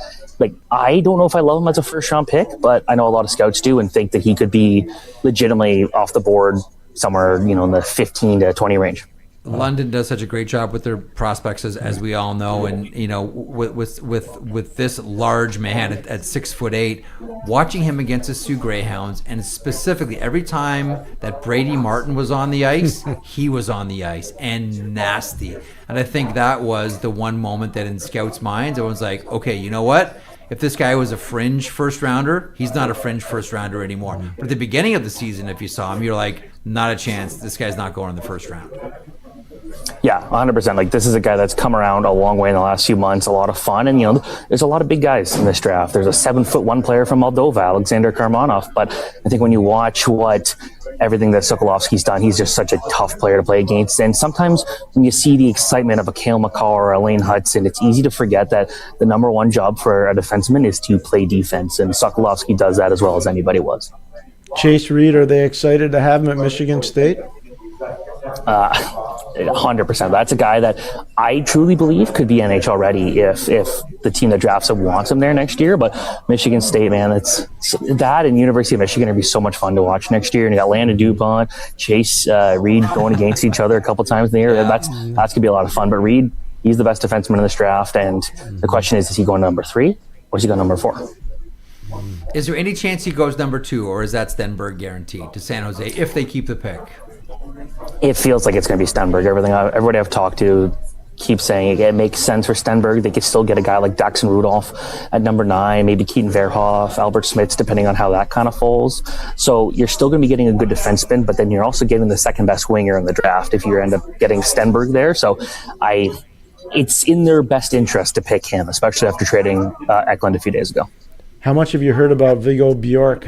I don't know if I love him as a first-round pick, but I know a lot of scouts do and think that he could be legitimately off the board somewhere, in the 15 to 20 range. London does such a great job with their prospects, as we all know, and with this large man at 6'8", watching him against the Sioux Greyhounds, and specifically every time that Brady Martin was on the ice, he was on the ice and nasty. And I think that was the one moment that in scouts' minds, everyone's like, okay, you know what? If this guy was a fringe first rounder, he's not a fringe first rounder anymore. But at the beginning of the season, if you saw him, you're like, not a chance. This guy's not going in the first round. Yeah, 100%. This is a guy that's come around a long way in the last few months. A lot of fun, and there's a lot of big guys in this draft. There's a 7'1" player from Moldova, Alexander Karmanov. But I think when you watch everything that Sokolovsky's done, he's just such a tough player to play against. And sometimes when you see the excitement of a Cale Makar or a Lane Hudson, it's easy to forget that the number one job for a defenseman is to play defense, and Sokolovsky does that as well as anybody was. Chase Reed, are they excited to have him at Michigan State? 100%. That's a guy that I truly believe could be NHL ready if the team that drafts him wants him there next year. But Michigan State, man, it's that and University of Michigan are going to be so much fun to watch next year. And you got Landon Dupont, Chase Reed going against each other a couple times in the year. That's going to be a lot of fun. But Reed, he's the best defenseman in this draft. And the question is he going number 3 or is he going number 4? Is there any chance he goes number 2, or is that Stenberg guaranteed to San Jose if they keep the pick? It feels like it's going to be Stenberg. Everybody I've talked to keeps saying it makes sense for Stenberg. They could still get a guy like Daxon Rudolph at number 9, maybe Keaton Verhoff, Albert Smits, depending on how that kind of falls. So you're still going to be getting a good defenseman, but then you're also getting the second best winger in the draft if you end up getting Stenberg there. So it's in their best interest to pick him, especially after trading Eklund a few days ago. How much have you heard about Viggo Bjork?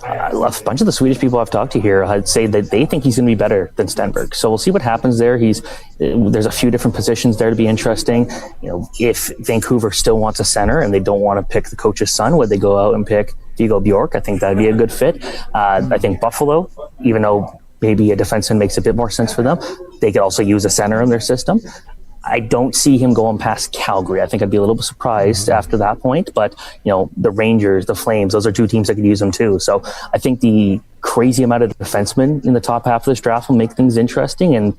A bunch of the Swedish people I've talked to here, I'd say that they think he's going to be better than Stenberg. So we'll see what happens there. There's a few different positions there to be interesting. If Vancouver still wants a center and they don't want to pick the coach's son, would they go out and pick Viggo Bjork? I think that'd be a good fit. I think Buffalo, even though maybe a defenseman makes a bit more sense for them, they could also use a center in their system. I don't see him going past Calgary. I think I'd be a little bit surprised after that point. But, the Rangers, the Flames, those are two teams that could use him too. So I think the crazy amount of defensemen in the top half of this draft will make things interesting. And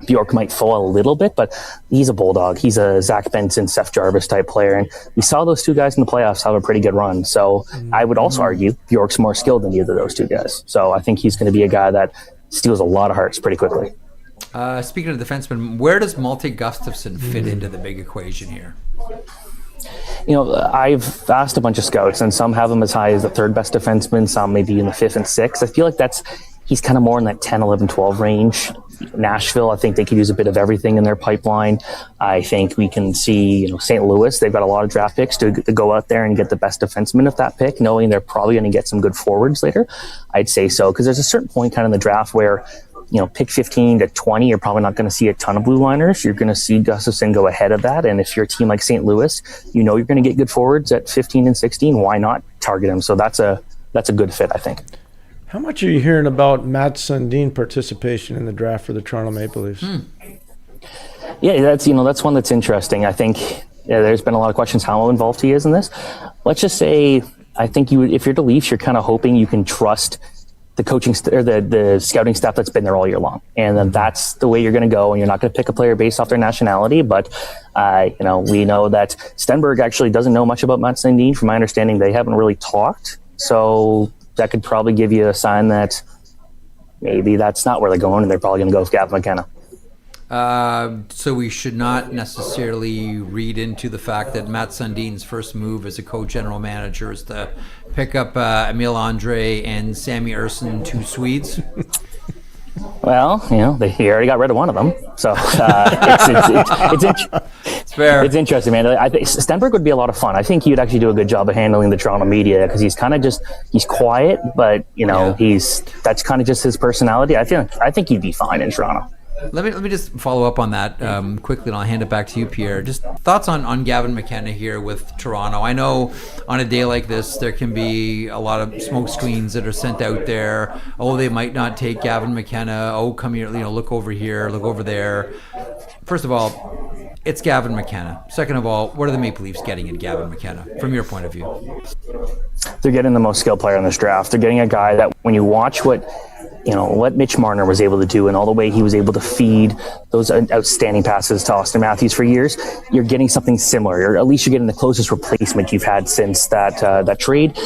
Bjork might fall a little bit, but he's a bulldog. He's a Zach Benson, Seth Jarvis type player. And we saw those two guys in the playoffs have a pretty good run. So I would also argue Bjork's more skilled than either of those two guys. So I think he's going to be a guy that steals a lot of hearts pretty quickly. Speaking of defensemen, where does Malte Gustafsson fit into the big equation here? I've asked a bunch of scouts, and some have him as high as the third best defenseman, some maybe in the fifth and sixth. I feel like he's kind of more in that 10, 11, 12 range. Nashville, I think they could use a bit of everything in their pipeline. I think we can see, St. Louis, they've got a lot of draft picks to go out there and get the best defenseman of that pick, knowing they're probably going to get some good forwards later. I'd say so, because there's a certain point kind of in the draft where, pick 15 to 20, you're probably not going to see a ton of blue liners. You're going to see Gustafsson go ahead of that. And if you're a team like St. Louis, you're going to get good forwards at 15 and 16. Why not target him? So that's a good fit, I think. How much are you hearing about Matt Sundin participation in the draft for the Toronto Maple Leafs? Yeah, that's one that's interesting. I think there's been a lot of questions how involved he is in this. Let's just say, I think if you're the Leafs, you're kind of hoping you can trust the coaching or the scouting staff that's been there all year long, and then that's the way you're going to go. And you're not going to pick a player based off their nationality, but we know that Stenberg actually doesn't know much about Matt Sundin. From my understanding, they haven't really talked, so that could probably give you a sign that maybe that's not where they're going, and they're probably going to go with Gavin McKenna. So we should not necessarily read into the fact that Matt Sundin's first move as a co-general manager is to pick up Emil Andre and Sammy Urson, two Swedes. Well, he already got rid of one of them, so it's fair. It's interesting, man. I think Stenberg would be a lot of fun. I think he'd actually do a good job of handling the Toronto media because he's kind of he's quiet, but that's kind of just his personality. I think he'd be fine in Toronto. Let me just follow up on that quickly, and I'll hand it back to you, Pierre. Just thoughts on Gavin McKenna here with Toronto. I know on a day like this, there can be a lot of smoke screens that are sent out there. Oh, they might not take Gavin McKenna. Oh, come here, look over here, look over there. First of all, it's Gavin McKenna. Second of all, what are the Maple Leafs getting in Gavin McKenna from your point of view? They're getting the most skilled player in this draft. They're getting a guy that when you watch what Mitch Marner was able to do and all the way he was able to feed those outstanding passes to Austin Matthews for years, you're getting something similar, or at least you're getting the closest replacement you've had since that trade.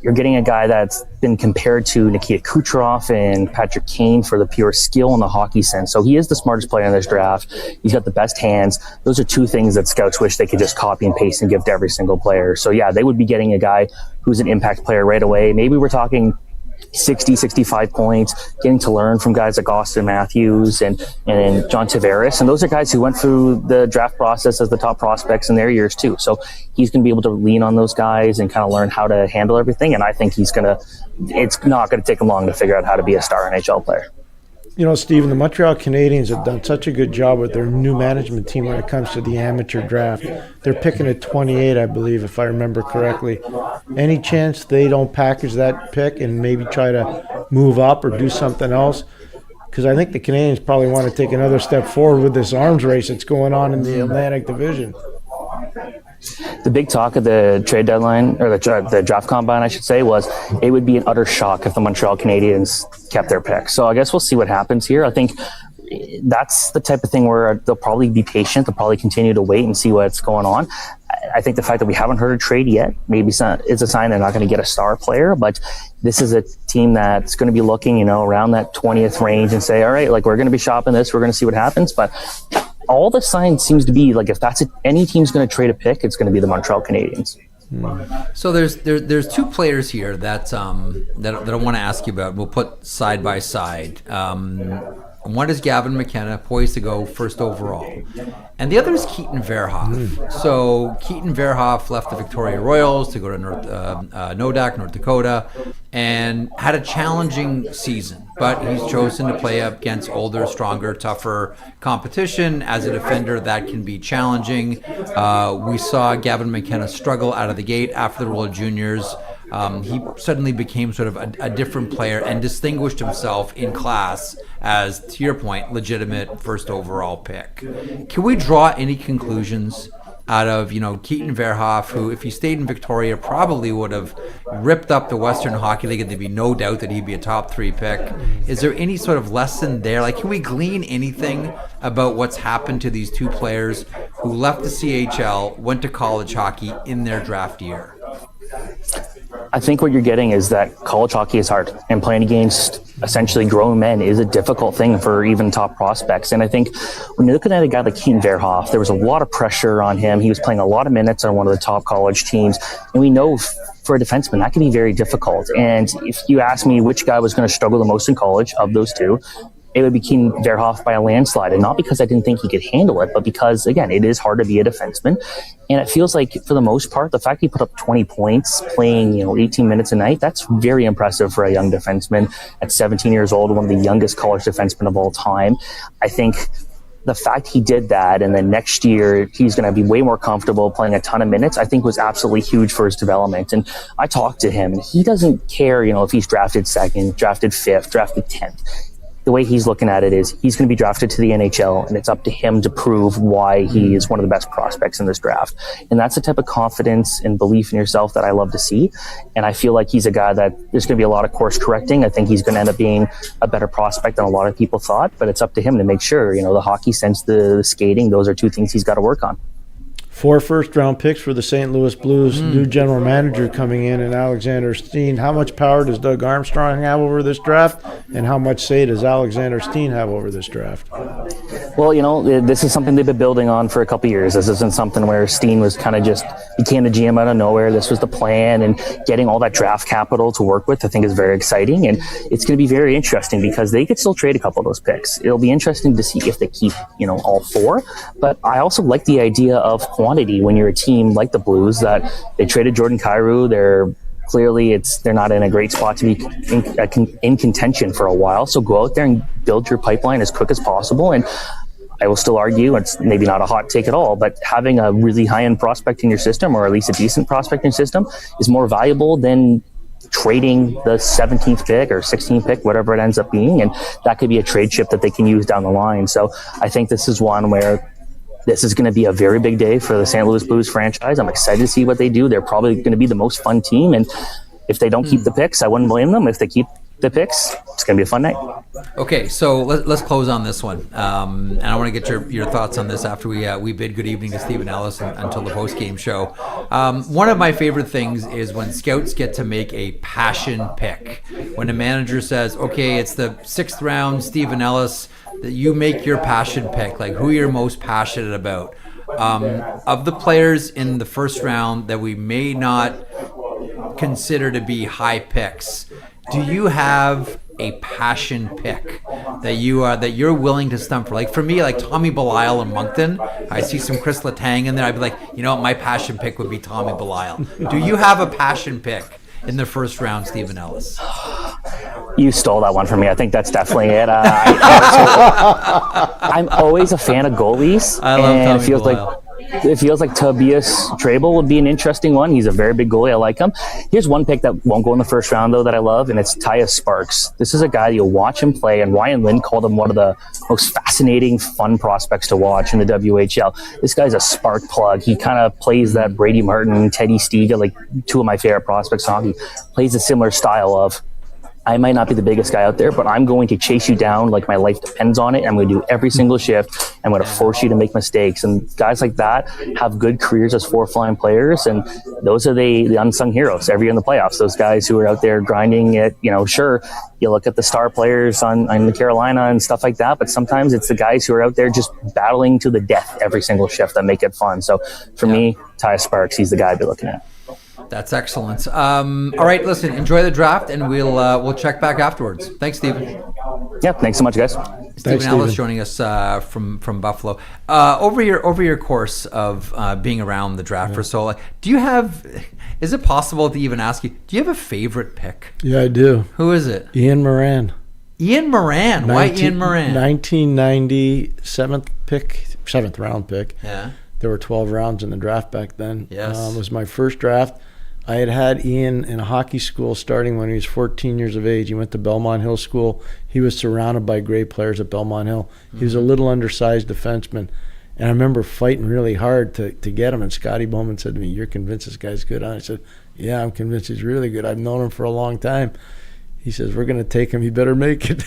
You're getting a guy that's been compared to Nikita Kucherov and Patrick Kane for the pure skill and the hockey sense. So he is the smartest player in this draft. He's got the best hands. Those are two things that scouts wish they could just copy and paste and give to every single player. So yeah, they would be getting a guy who's an impact player right away. Maybe we're talking 60, 65 points, getting to learn from guys like Austin Matthews and John Tavares. And those are guys who went through the draft process as the top prospects in their years too. So he's going to be able to lean on those guys and kind of learn how to handle everything. And I think it's not going to take him long to figure out how to be a star NHL player. Stephen, the Montreal Canadiens have done such a good job with their new management team when it comes to the amateur draft. They're picking at 28, I believe, if I remember correctly. Any chance they don't package that pick and maybe try to move up or do something else? Because I think the Canadiens probably want to take another step forward with this arms race that's going on in the Atlantic Division. The big talk of the trade deadline, or the draft combine, I should say, was it would be an utter shock if the Montreal Canadiens kept their pick. So I guess we'll see what happens here. I think that's the type of thing where they'll probably be patient. They'll probably continue to wait and see what's going on. I think the fact that we haven't heard a trade yet maybe is a sign they're not going to get a star player, but this is a team that's going to be looking, around that 20th range and say, all right, we're going to be shopping this. We're going to see what happens. But all the signs seems to be if any team's going to trade a pick, it's going to be the Montreal Canadiens. So there's two players here that I want to ask you about. We'll put side by side. One is Gavin McKenna, poised to go first overall. And the other is Keaton Verhoff. So Keaton Verhoff left the Victoria Royals to go to Nodak, North Dakota, and had a challenging season. But he's chosen to play up against older, stronger, tougher competition. As a defender, that can be challenging. We saw Gavin McKenna struggle out of the gate after the World Juniors. he suddenly became sort of a different player and distinguished himself in class as, to your point, legitimate first overall pick. Can we draw any conclusions out of, Keaton Verhoff, who, if he stayed in Victoria, probably would have ripped up the Western Hockey League, and there'd be no doubt that he'd be a top 3 pick. Is there any sort of lesson there? Like, can we glean anything about what's happened to these two players who left the CHL, went to college hockey in their draft year? I think what you're getting is that college hockey is hard, and playing against essentially grown men is a difficult thing for even top prospects. And I think when you're looking at a guy like Keaton Verhoff, there was a lot of pressure on him. He was playing a lot of minutes on one of the top college teams. And we know for a defenseman, that can be very difficult. And if you ask me which guy was going to struggle the most in college of those two, it would be Keaton Verhoff by a landslide. And not because I didn't think he could handle it, but because, again, it is hard to be a defenseman. And it feels like, for the most part, the fact he put up 20 points playing 18 minutes a night, that's very impressive for a young defenseman at 17 years old, one of the youngest college defensemen of all time. I think the fact he did that, and then next year he's going to be way more comfortable playing a ton of minutes, I think was absolutely huge for his development. And I talked to him, and he doesn't care, if he's drafted 2nd, drafted 5th, drafted 10th. The way he's looking at it is he's going to be drafted to the NHL, and it's up to him to prove why he is one of the best prospects in this draft. And that's the type of confidence and belief in yourself that I love to see. And I feel like he's a guy that there's going to be a lot of course correcting. I think he's going to end up being a better prospect than a lot of people thought, but it's up to him to make sure, the hockey sense, the skating, those are two things he's got to work on. 4 first-round picks for the St. Louis Blues. New general manager coming in, and Alexander Steen. How much power does Doug Armstrong have over this draft, and how much say does Alexander Steen have over this draft? Well, this is something they've been building on for a couple of years. This isn't something where Steen was kind of just became the GM out of nowhere. This was the plan, and getting all that draft capital to work with, I think, is very exciting. And it's going to be very interesting because they could still trade a couple of those picks. It'll be interesting to see if they keep, all 4. But I also like the idea of quantity when you're a team like the Blues, that they traded Jordan Kyrou. They're not in a great spot to be in contention for a while. So go out there and build your pipeline as quick as possible. And I will still argue, it's maybe not a hot take at all, but having a really high-end prospect in your system, or at least a decent prospect in your system, is more valuable than trading the 17th pick or 16th pick, whatever it ends up being. And that could be a trade chip that they can use down the line. So I think this is one where this is going to be a very big day for the St. Louis Blues franchise. I'm excited to see what they do. They're probably going to be the most fun team. And if they don't keep the picks, I wouldn't blame them. If they keep the picks, it's going to be a fun night. Okay, so let's close on this one. And I want to get your thoughts on this after we bid good evening to Stephen Ellis until the post-game show. One of my favorite things is when scouts get to make a passion pick. When a manager says, okay, it's the 6th round, Stephen Ellis, that you make your passion pick, like who you're most passionate about. Of the players in the first round that we may not consider to be high picks, do you have a passion pick that you're willing to stump for? Like for me, like Tommy Belisle and Moncton, I see some Chris Letang in there. I'd be like, my passion pick would be Tommy Belisle. Do you have a passion pick in the first round, Stephen Ellis? You stole that one from me. I think that's definitely it. I'm always a fan of goalies. I love Tommy Belisle. It feels like Tobias Trabel would be an interesting one. He's a very big goalie. I like him. Here's one pick that won't go in the first round, though, that I love, and it's Tyus Sparks. This is a guy you'll watch him play, and Ryan Lynn called him one of the most fascinating, fun prospects to watch in the WHL. This guy's a spark plug. He kind of plays that Brady Martin, Teddy Stiga, like two of my favorite prospects in hockey. Plays a similar style of, I might not be the biggest guy out there, but I'm going to chase you down like my life depends on it. I'm going to do every single shift. I'm going to force you to make mistakes. And guys like that have good careers as fourth-line players, and those are the unsung heroes every year in the playoffs. Those guys who are out there grinding it, sure, you look at the star players on the Carolina and stuff like that, but sometimes it's the guys who are out there just battling to the death every single shift that make it fun. So for me, Tyus Sparks, he's the guy I'd be looking at. That's excellent. All right, listen, enjoy the draft, and we'll check back afterwards. Thanks, Stephen. Yeah, thanks so much, guys. Stephen Ellis joining us from Buffalo. Over your course of being around the draft for so long, is it possible to even ask you, do you have a favorite pick? Yeah, I do. Who is it? Ian Moran. Ian Moran? Why Ian Moran? 1990 7th round pick. Yeah. There were 12 rounds in the draft back then. Yes. It was my first draft. I had Ian in a hockey school starting when he was 14 years of age. He went to Belmont Hill School. He was surrounded by great players at Belmont Hill. He was a little undersized defenseman. And I remember fighting really hard to get him. And Scotty Bowman said to me, "You're convinced this guy's good?" And I said, "Yeah, I'm convinced he's really good. I've known him for a long time." He says, "We're going to take him. He better make it."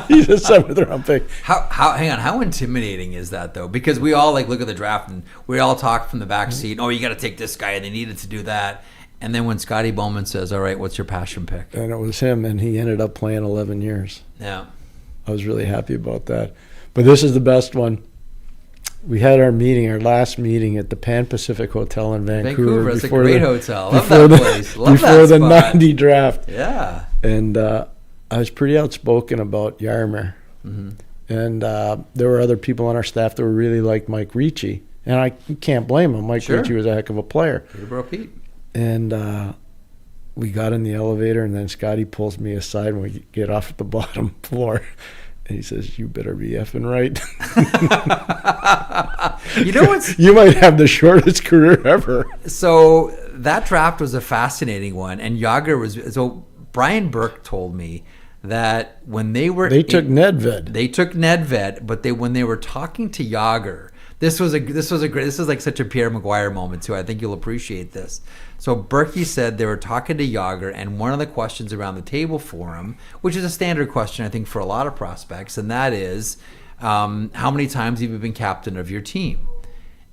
He's a 7th-round pick. How intimidating is that, though? Because we all look at the draft and we all talk from the back seat. Oh, you got to take this guy, and they needed to do that. And then when Scotty Bowman says, "All right, what's your passion pick?" And it was him, and he ended up playing 11 years. Yeah, I was really happy about that. But this is the best one. We had our last meeting at the Pan Pacific Hotel in Vancouver. It's a great hotel. Love that place. Love before that the spot. 90 draft. Yeah. And I was pretty outspoken about Yarmer. Mm-hmm. And there were other people on our staff that were really like Mike Ricci. And I can't blame him. Mike Ricci was a heck of a player. Peterborough Pete. And we got in the elevator, and then Scotty pulls me aside when we get off at the bottom floor. And he says, "You better be effing right." You know what's... You might have the shortest career ever. So that draft was a fascinating one. And Jágr was... So Brian Burke told me that when they were... They took Nedved. They took Nedved, but when they were talking to Jágr... This is like such a Pierre McGuire moment too. I think you'll appreciate this. So Berkey said they were talking to Jágr, and one of the questions around the table for him, which is a standard question I think for a lot of prospects, and that is, how many times have you been captain of your team?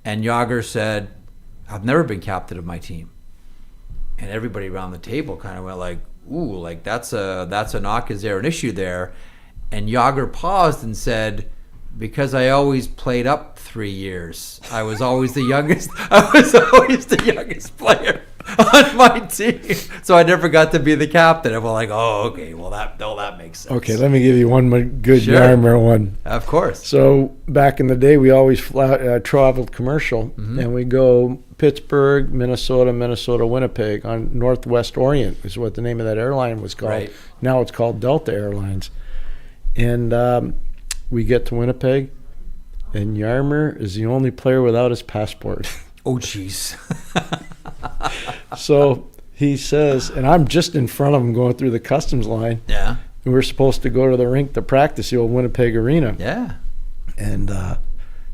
And Jágr said, "I've never been captain of my team." And everybody around the table kind of went like, "Ooh, like that's a knock. Is there an issue there?" And Jágr paused and said, "Because I always played up 3 years. I was always the youngest. I was always the youngest player on my team, so I never got to be the captain." And we're like, "Oh, okay. Well, that makes sense." Okay, let me give you one good Sure. Yarmer one. Of course. So back in the day, we always traveled commercial, and we go Pittsburgh, Minnesota, Winnipeg on Northwest Orient is what the name of that airline was called. Right. Now it's called Delta Airlines. And we get to Winnipeg, and Yarmer is the only player without his passport. Oh, jeez. So he says, and I'm just in front of him going through the customs line. Yeah. And we're supposed to go to the rink to practice, the old Winnipeg Arena. Yeah. And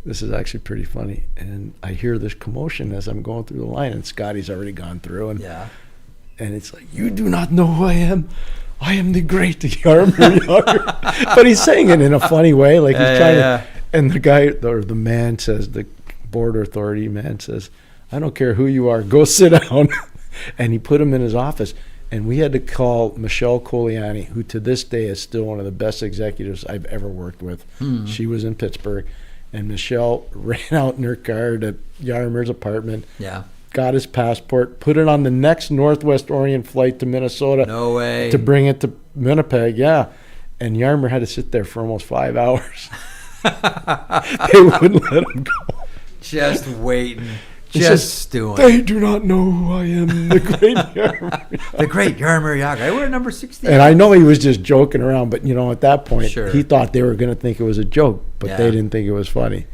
this is actually pretty funny. And I hear this commotion as I'm going through the line, and Scotty's already gone through. And it's like, "You do not know who I am. I am the great Yarmer Jágr." But he's saying it in a funny way, like he's trying to. And the guy, or the man says, the border authority man says, "I don't care who you are, go sit down." And he put him in his office. And we had to call Michelle Coliani, who to this day is still one of the best executives I've ever worked with. She was in Pittsburgh. And Michelle ran out in her car to Yarmer's apartment. Yeah. Got his passport, put it on the next Northwest Orient flight to Minnesota. No way. To bring it to Winnipeg, yeah. And Yarmer had to sit there for almost 5 hours. They wouldn't let him go. Just waiting. He Just says, stewing. "They do not know who I am, the great Yarmer." The great Yarmer Jágr. I wear number 60. And I know he was just joking around, but, at that point, Sure. he thought they were going to think it was a joke, but they didn't think it was funny.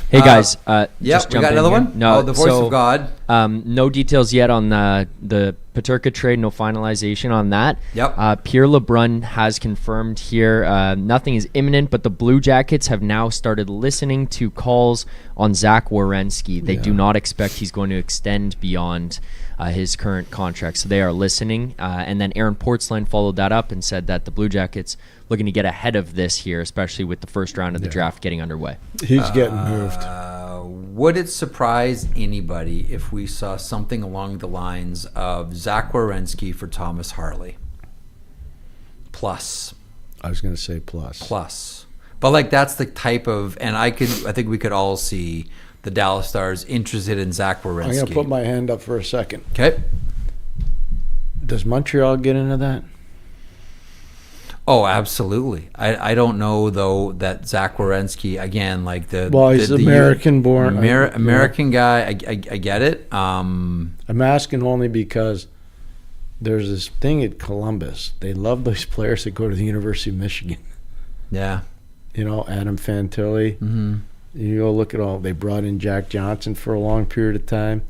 Hey guys, Yeah, just we jump got in another here. one? No, The Voice of God. No details yet on the Peterka trade. No finalization on that. Yep. Pierre LeBrun has confirmed here nothing is imminent, but the Blue Jackets have now started listening to calls on Zach Werenski. They do not expect he's going to extend beyond his current contract, so they are listening. And then Aaron Portzline followed that up and said that the Blue Jackets looking to get ahead of this here, especially with the first round of the draft getting underway. He's getting moved. Would it surprise anybody if we saw something along the lines of Zach Werenski for Thomas Harley? Plus. I was going to say plus. But that's the type of, and I think we could all see the Dallas Stars interested in Zach Werenski. I'm going to put my hand up for a second. Okay. Does Montreal get into that? Oh, absolutely. I don't know, though, that Zach Werenski, again, he's American-born. American guy, I get it. I'm asking only because there's this thing at Columbus. They love those players that go to the University of Michigan. Yeah. Adam Fantilli. Mm-hmm. You go look at all. They brought in Jack Johnson for a long period of time.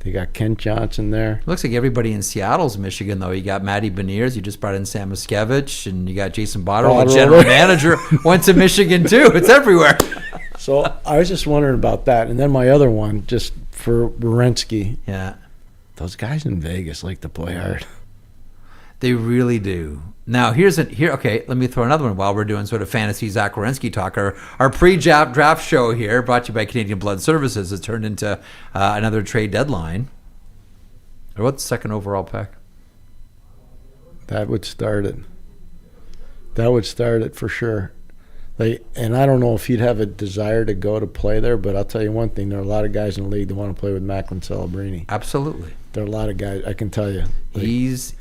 They got Kent Johnson there. Looks like everybody in Seattle's Michigan, though. You got Matty Beniers. You just brought in Sam Miskevich, and you got Jason Botterill, the general manager, went to Michigan too. It's everywhere. So I was just wondering about that. And then my other one, just for Werenski. Yeah. Those guys in Vegas like to play hard. They really do. Now, okay, let me throw another one while we're doing sort of fantasy Zach Werenski talk. Our pre-draft show here, brought to you by Canadian Blood Services, has turned into another trade deadline. Or what's the second overall pick? That would start it. That would start it for sure. And I don't know if he'd have a desire to go to play there, but I'll tell you one thing: there are a lot of guys in the league that want to play with Macklin Celebrini. Absolutely, there are a lot of guys. I can tell you, he's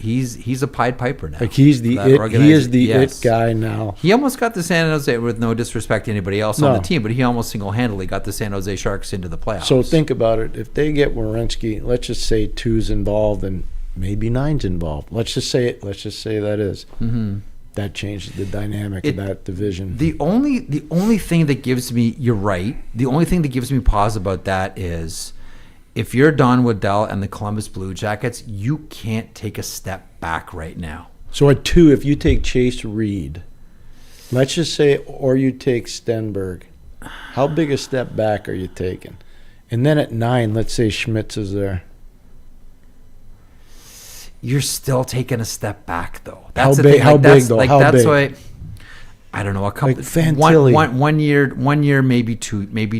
a Pied Piper now. Like he's the it. He is the it guy now. He almost got the San Jose, with no disrespect to anybody else on the team, but he almost single-handedly got the San Jose Sharks into the playoffs. So think about it: if they get Werenski, let's just say 2's involved and maybe 9's involved. Let's just say it. Let's just say that is. Mm-hmm. That changes the dynamic of that division. The only thing that gives me, you're right, the only thing that gives me pause about that is if you're Don Waddell and the Columbus Blue Jackets, you can't take a step back right now. So at 2, if you take Chase Reed, let's just say, or you take Stenberg, how big a step back are you taking? And then at 9, let's say Schmitz is there. You're still taking a step back, though. That's how big? How big though? How big? Why I don't know. A couple, like Fantilli. one year, maybe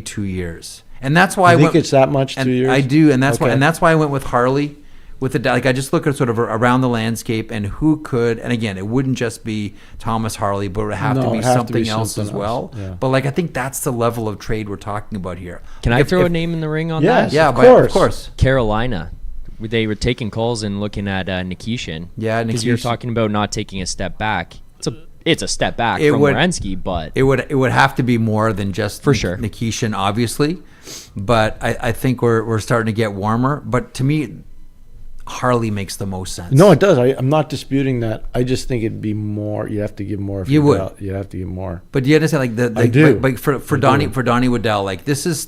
2 years, and that's why I think it's that much. 2 years. I do, and that's why I went with Harley. With the I just look at sort of around the landscape and who could, and again, it wouldn't just be Thomas Harley, but it would have to be something else as well. Yeah. But I think that's the level of trade we're talking about here. Can I throw a name in the ring on that? Yeah, of course. Carolina. They were taking calls and looking at Nikishin. Yeah, because you're talking about not taking a step back. It's a step back from Werenski, but it would have to be more than just for sure Nikishin, obviously. But I think we're starting to get warmer. But to me, Harley makes the most sense. No, it does. I'm not disputing that. I just think it'd be more. You have to give more. You would. You have to give more. But you understand, I do. Like for Donnie Waddell, this is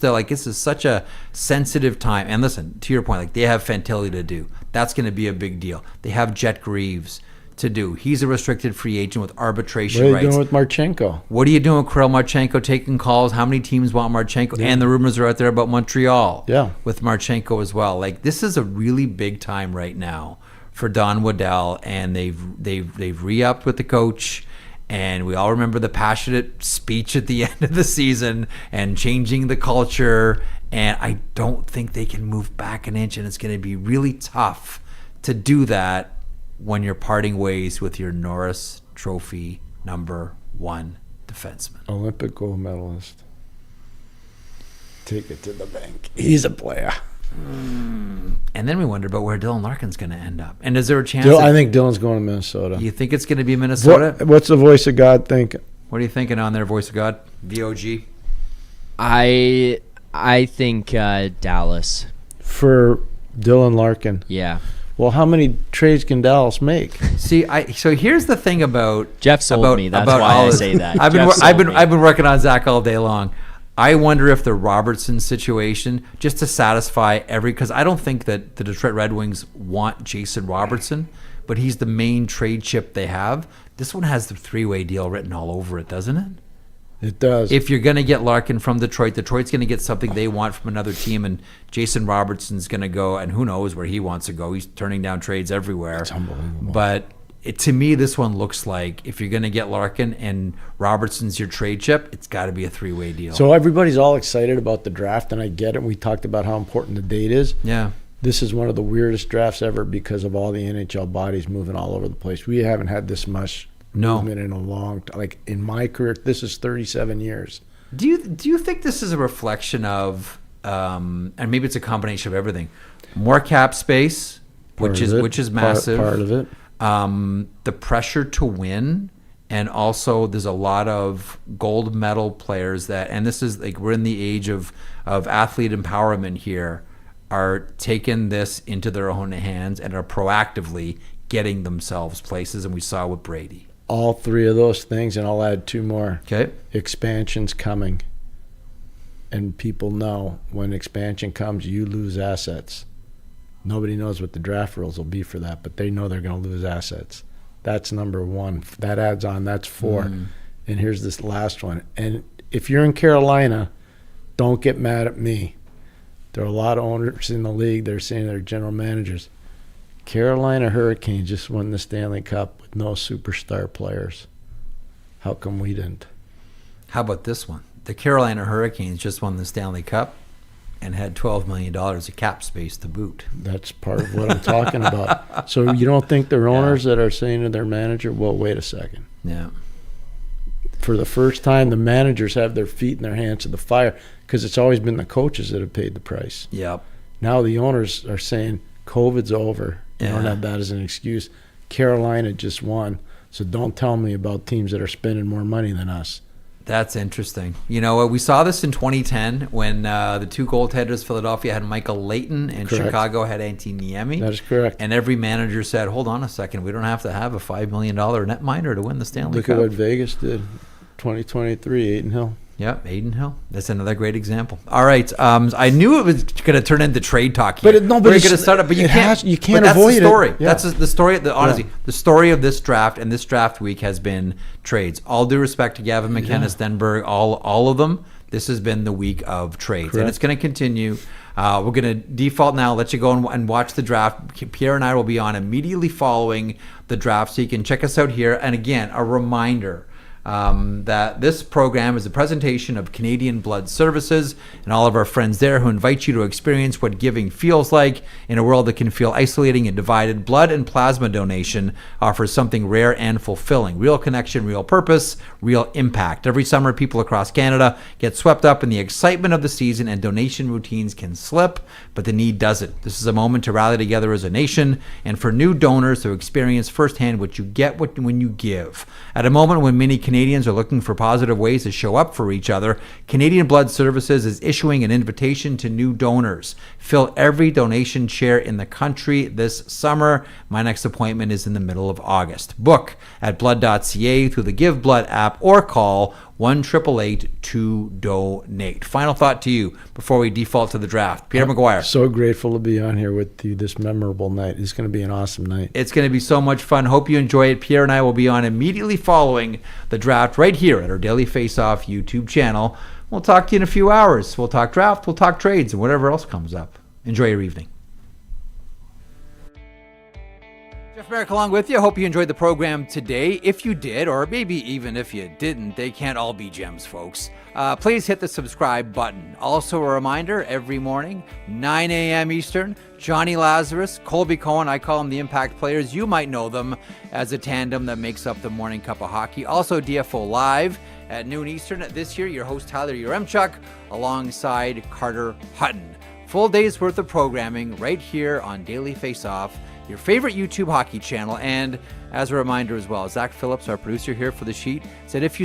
such a sensitive time. And listen, to your point, they have Fantilli to do. That's going to be a big deal. They have Jet Greaves to do. He's a restricted free agent with arbitration rights. What are you doing with Marchenko? What are you doing with Kirill Marchenko taking calls? How many teams want Marchenko? Yeah. And the rumors are out there about Montreal with Marchenko as well. This is a really big time right now for Don Waddell, and they've re-upped with the coach. And we all remember the passionate speech at the end of the season and changing the culture. And I don't think they can move back an inch, and it's going to be really tough to do that when you're parting ways with your Norris Trophy #1 defenseman. Olympic gold medalist. Take it to the bank. He's a player. And then we wonder about where Dylan Larkin's going to end up. And is there a chance? I think Dylan's going to Minnesota. You think it's going to be Minnesota? What's the voice of God thinking? What are you thinking on there, voice of God? VOG? I think Dallas. For Dylan Larkin. Yeah. Well, how many trades can Dallas make? See, so here's the thing about Jeff sold me. That's why I say that. I've been working on Zach all day long. I wonder if the Robertson situation, just to satisfy because I don't think that the Detroit Red Wings want Jason Robertson, but he's the main trade chip they have. This one has the 3-way deal written all over it, doesn't it? It does. If you're going to get Larkin from Detroit's going to get something they want from another team, and Jason Robertson's going to go, and who knows where he wants to go. He's turning down trades everywhere. It's unbelievable. But to me, this one looks like if you're going to get Larkin and Robertson's your trade chip, it's got to be a 3-way deal. So everybody's all excited about the draft, and I get it. We talked about how important the date is. Yeah. This is one of the weirdest drafts ever because of all the NHL bodies moving all over the place. We haven't had this much movement in a long time. In my career, this is 37 years. Do you think this is a reflection of, and maybe it's a combination of everything, more cap space, which is massive. Part of it. The pressure to win, and also there's a lot of gold medal players and this is we're in the age of athlete empowerment here, are taking this into their own hands and are proactively getting themselves places, and we saw with Brady. All 3 of those things, and I'll add 2 more. Okay. Expansion's coming. And people know when expansion comes, you lose assets. Nobody knows what the draft rules will be for that, but they know they're going to lose assets. That's number one. That adds on. That's 4. And here's this last one. And if you're in Carolina, don't get mad at me. There are a lot of owners in the league. They're saying they're general managers. Carolina Hurricanes just won the Stanley Cup with no superstar players. How come we didn't? How about this one? The Carolina Hurricanes just won the Stanley Cup and had $12 million of cap space to boot. That's part of what I'm talking about. So you don't think there are owners that are saying to their manager, well, wait a second. Yeah. For the first time, the managers have their feet in their hands to the fire, because it's always been the coaches that have paid the price. Yep. Now the owners are saying, COVID's over. You don't have that as an excuse. Carolina just won, so don't tell me about teams that are spending more money than us. That's interesting. You know, we saw this in 2010 when the 2 goaltenders, Philadelphia had Michael Leighton and Correct. Chicago had Antti Niemi. That is correct. And every manager said, hold on a second, we don't have to have a $5 million net minor to win the Stanley Look Cup. at what Vegas did. 2023, Aiden Hill. Yep, Aiden Hill. That's another great example. All right, I knew it was going to turn into trade talk here. But We're going to start it, but you can't avoid it. Story. Yeah. That's the story. Honestly, the story of this draft and this draft week has been trades. All due respect to Gavin McKenna, Stenberg, all of them. This has been the week of trades, Correct. and it's going to continue. We're going to default now. Let you go and watch the draft. Pierre and I will be on immediately following the draft, so you can check us out here. And again, a reminder that this program is a presentation of Canadian Blood Services and all of our friends there who invite you to experience what giving feels like in a world that can feel isolating and divided. Blood and plasma donation offers something rare and fulfilling. Real connection, real purpose, real impact. Every summer, people across Canada get swept up in the excitement of the season, and donation routines can slip, but the need doesn't. This is a moment to rally together as a nation and for new donors to experience firsthand what you get when you give. At a moment when many Canadians are looking for positive ways to show up for each other, Canadian Blood Services is issuing an invitation to new donors. Fill every donation chair in the country this summer. My next appointment is in the middle of August. Book at blood.ca through the Give Blood app or call 1-888 to donate. Final thought to you before we default to the draft. Pierre McGuire. So grateful to be on here with you this memorable night. It's going to be an awesome night. It's going to be so much fun. Hope you enjoy it. Pierre and I will be on immediately following the draft right here at our Daily Faceoff YouTube channel. We'll talk to you in a few hours. We'll talk draft, we'll talk trades, and whatever else comes up. Enjoy your evening. Jeff Merrick along with you. I hope you enjoyed the program today. If you did, or maybe even if you didn't, they can't all be gems, folks. Please hit the subscribe button. Also a reminder, every morning, 9 a.m. Eastern, Johnny Lazarus, Colby Cohen, I call them the Impact Players. You might know them as a tandem that makes up the Morning Cup of Hockey. Also DFO Live at noon Eastern. This year, your host Tyler Yaremchuk alongside Carter Hutton. Full day's worth of programming right here on Daily Faceoff, your favorite YouTube hockey channel. And as a reminder as well, Zach Phillips, our producer here for the sheet, said if you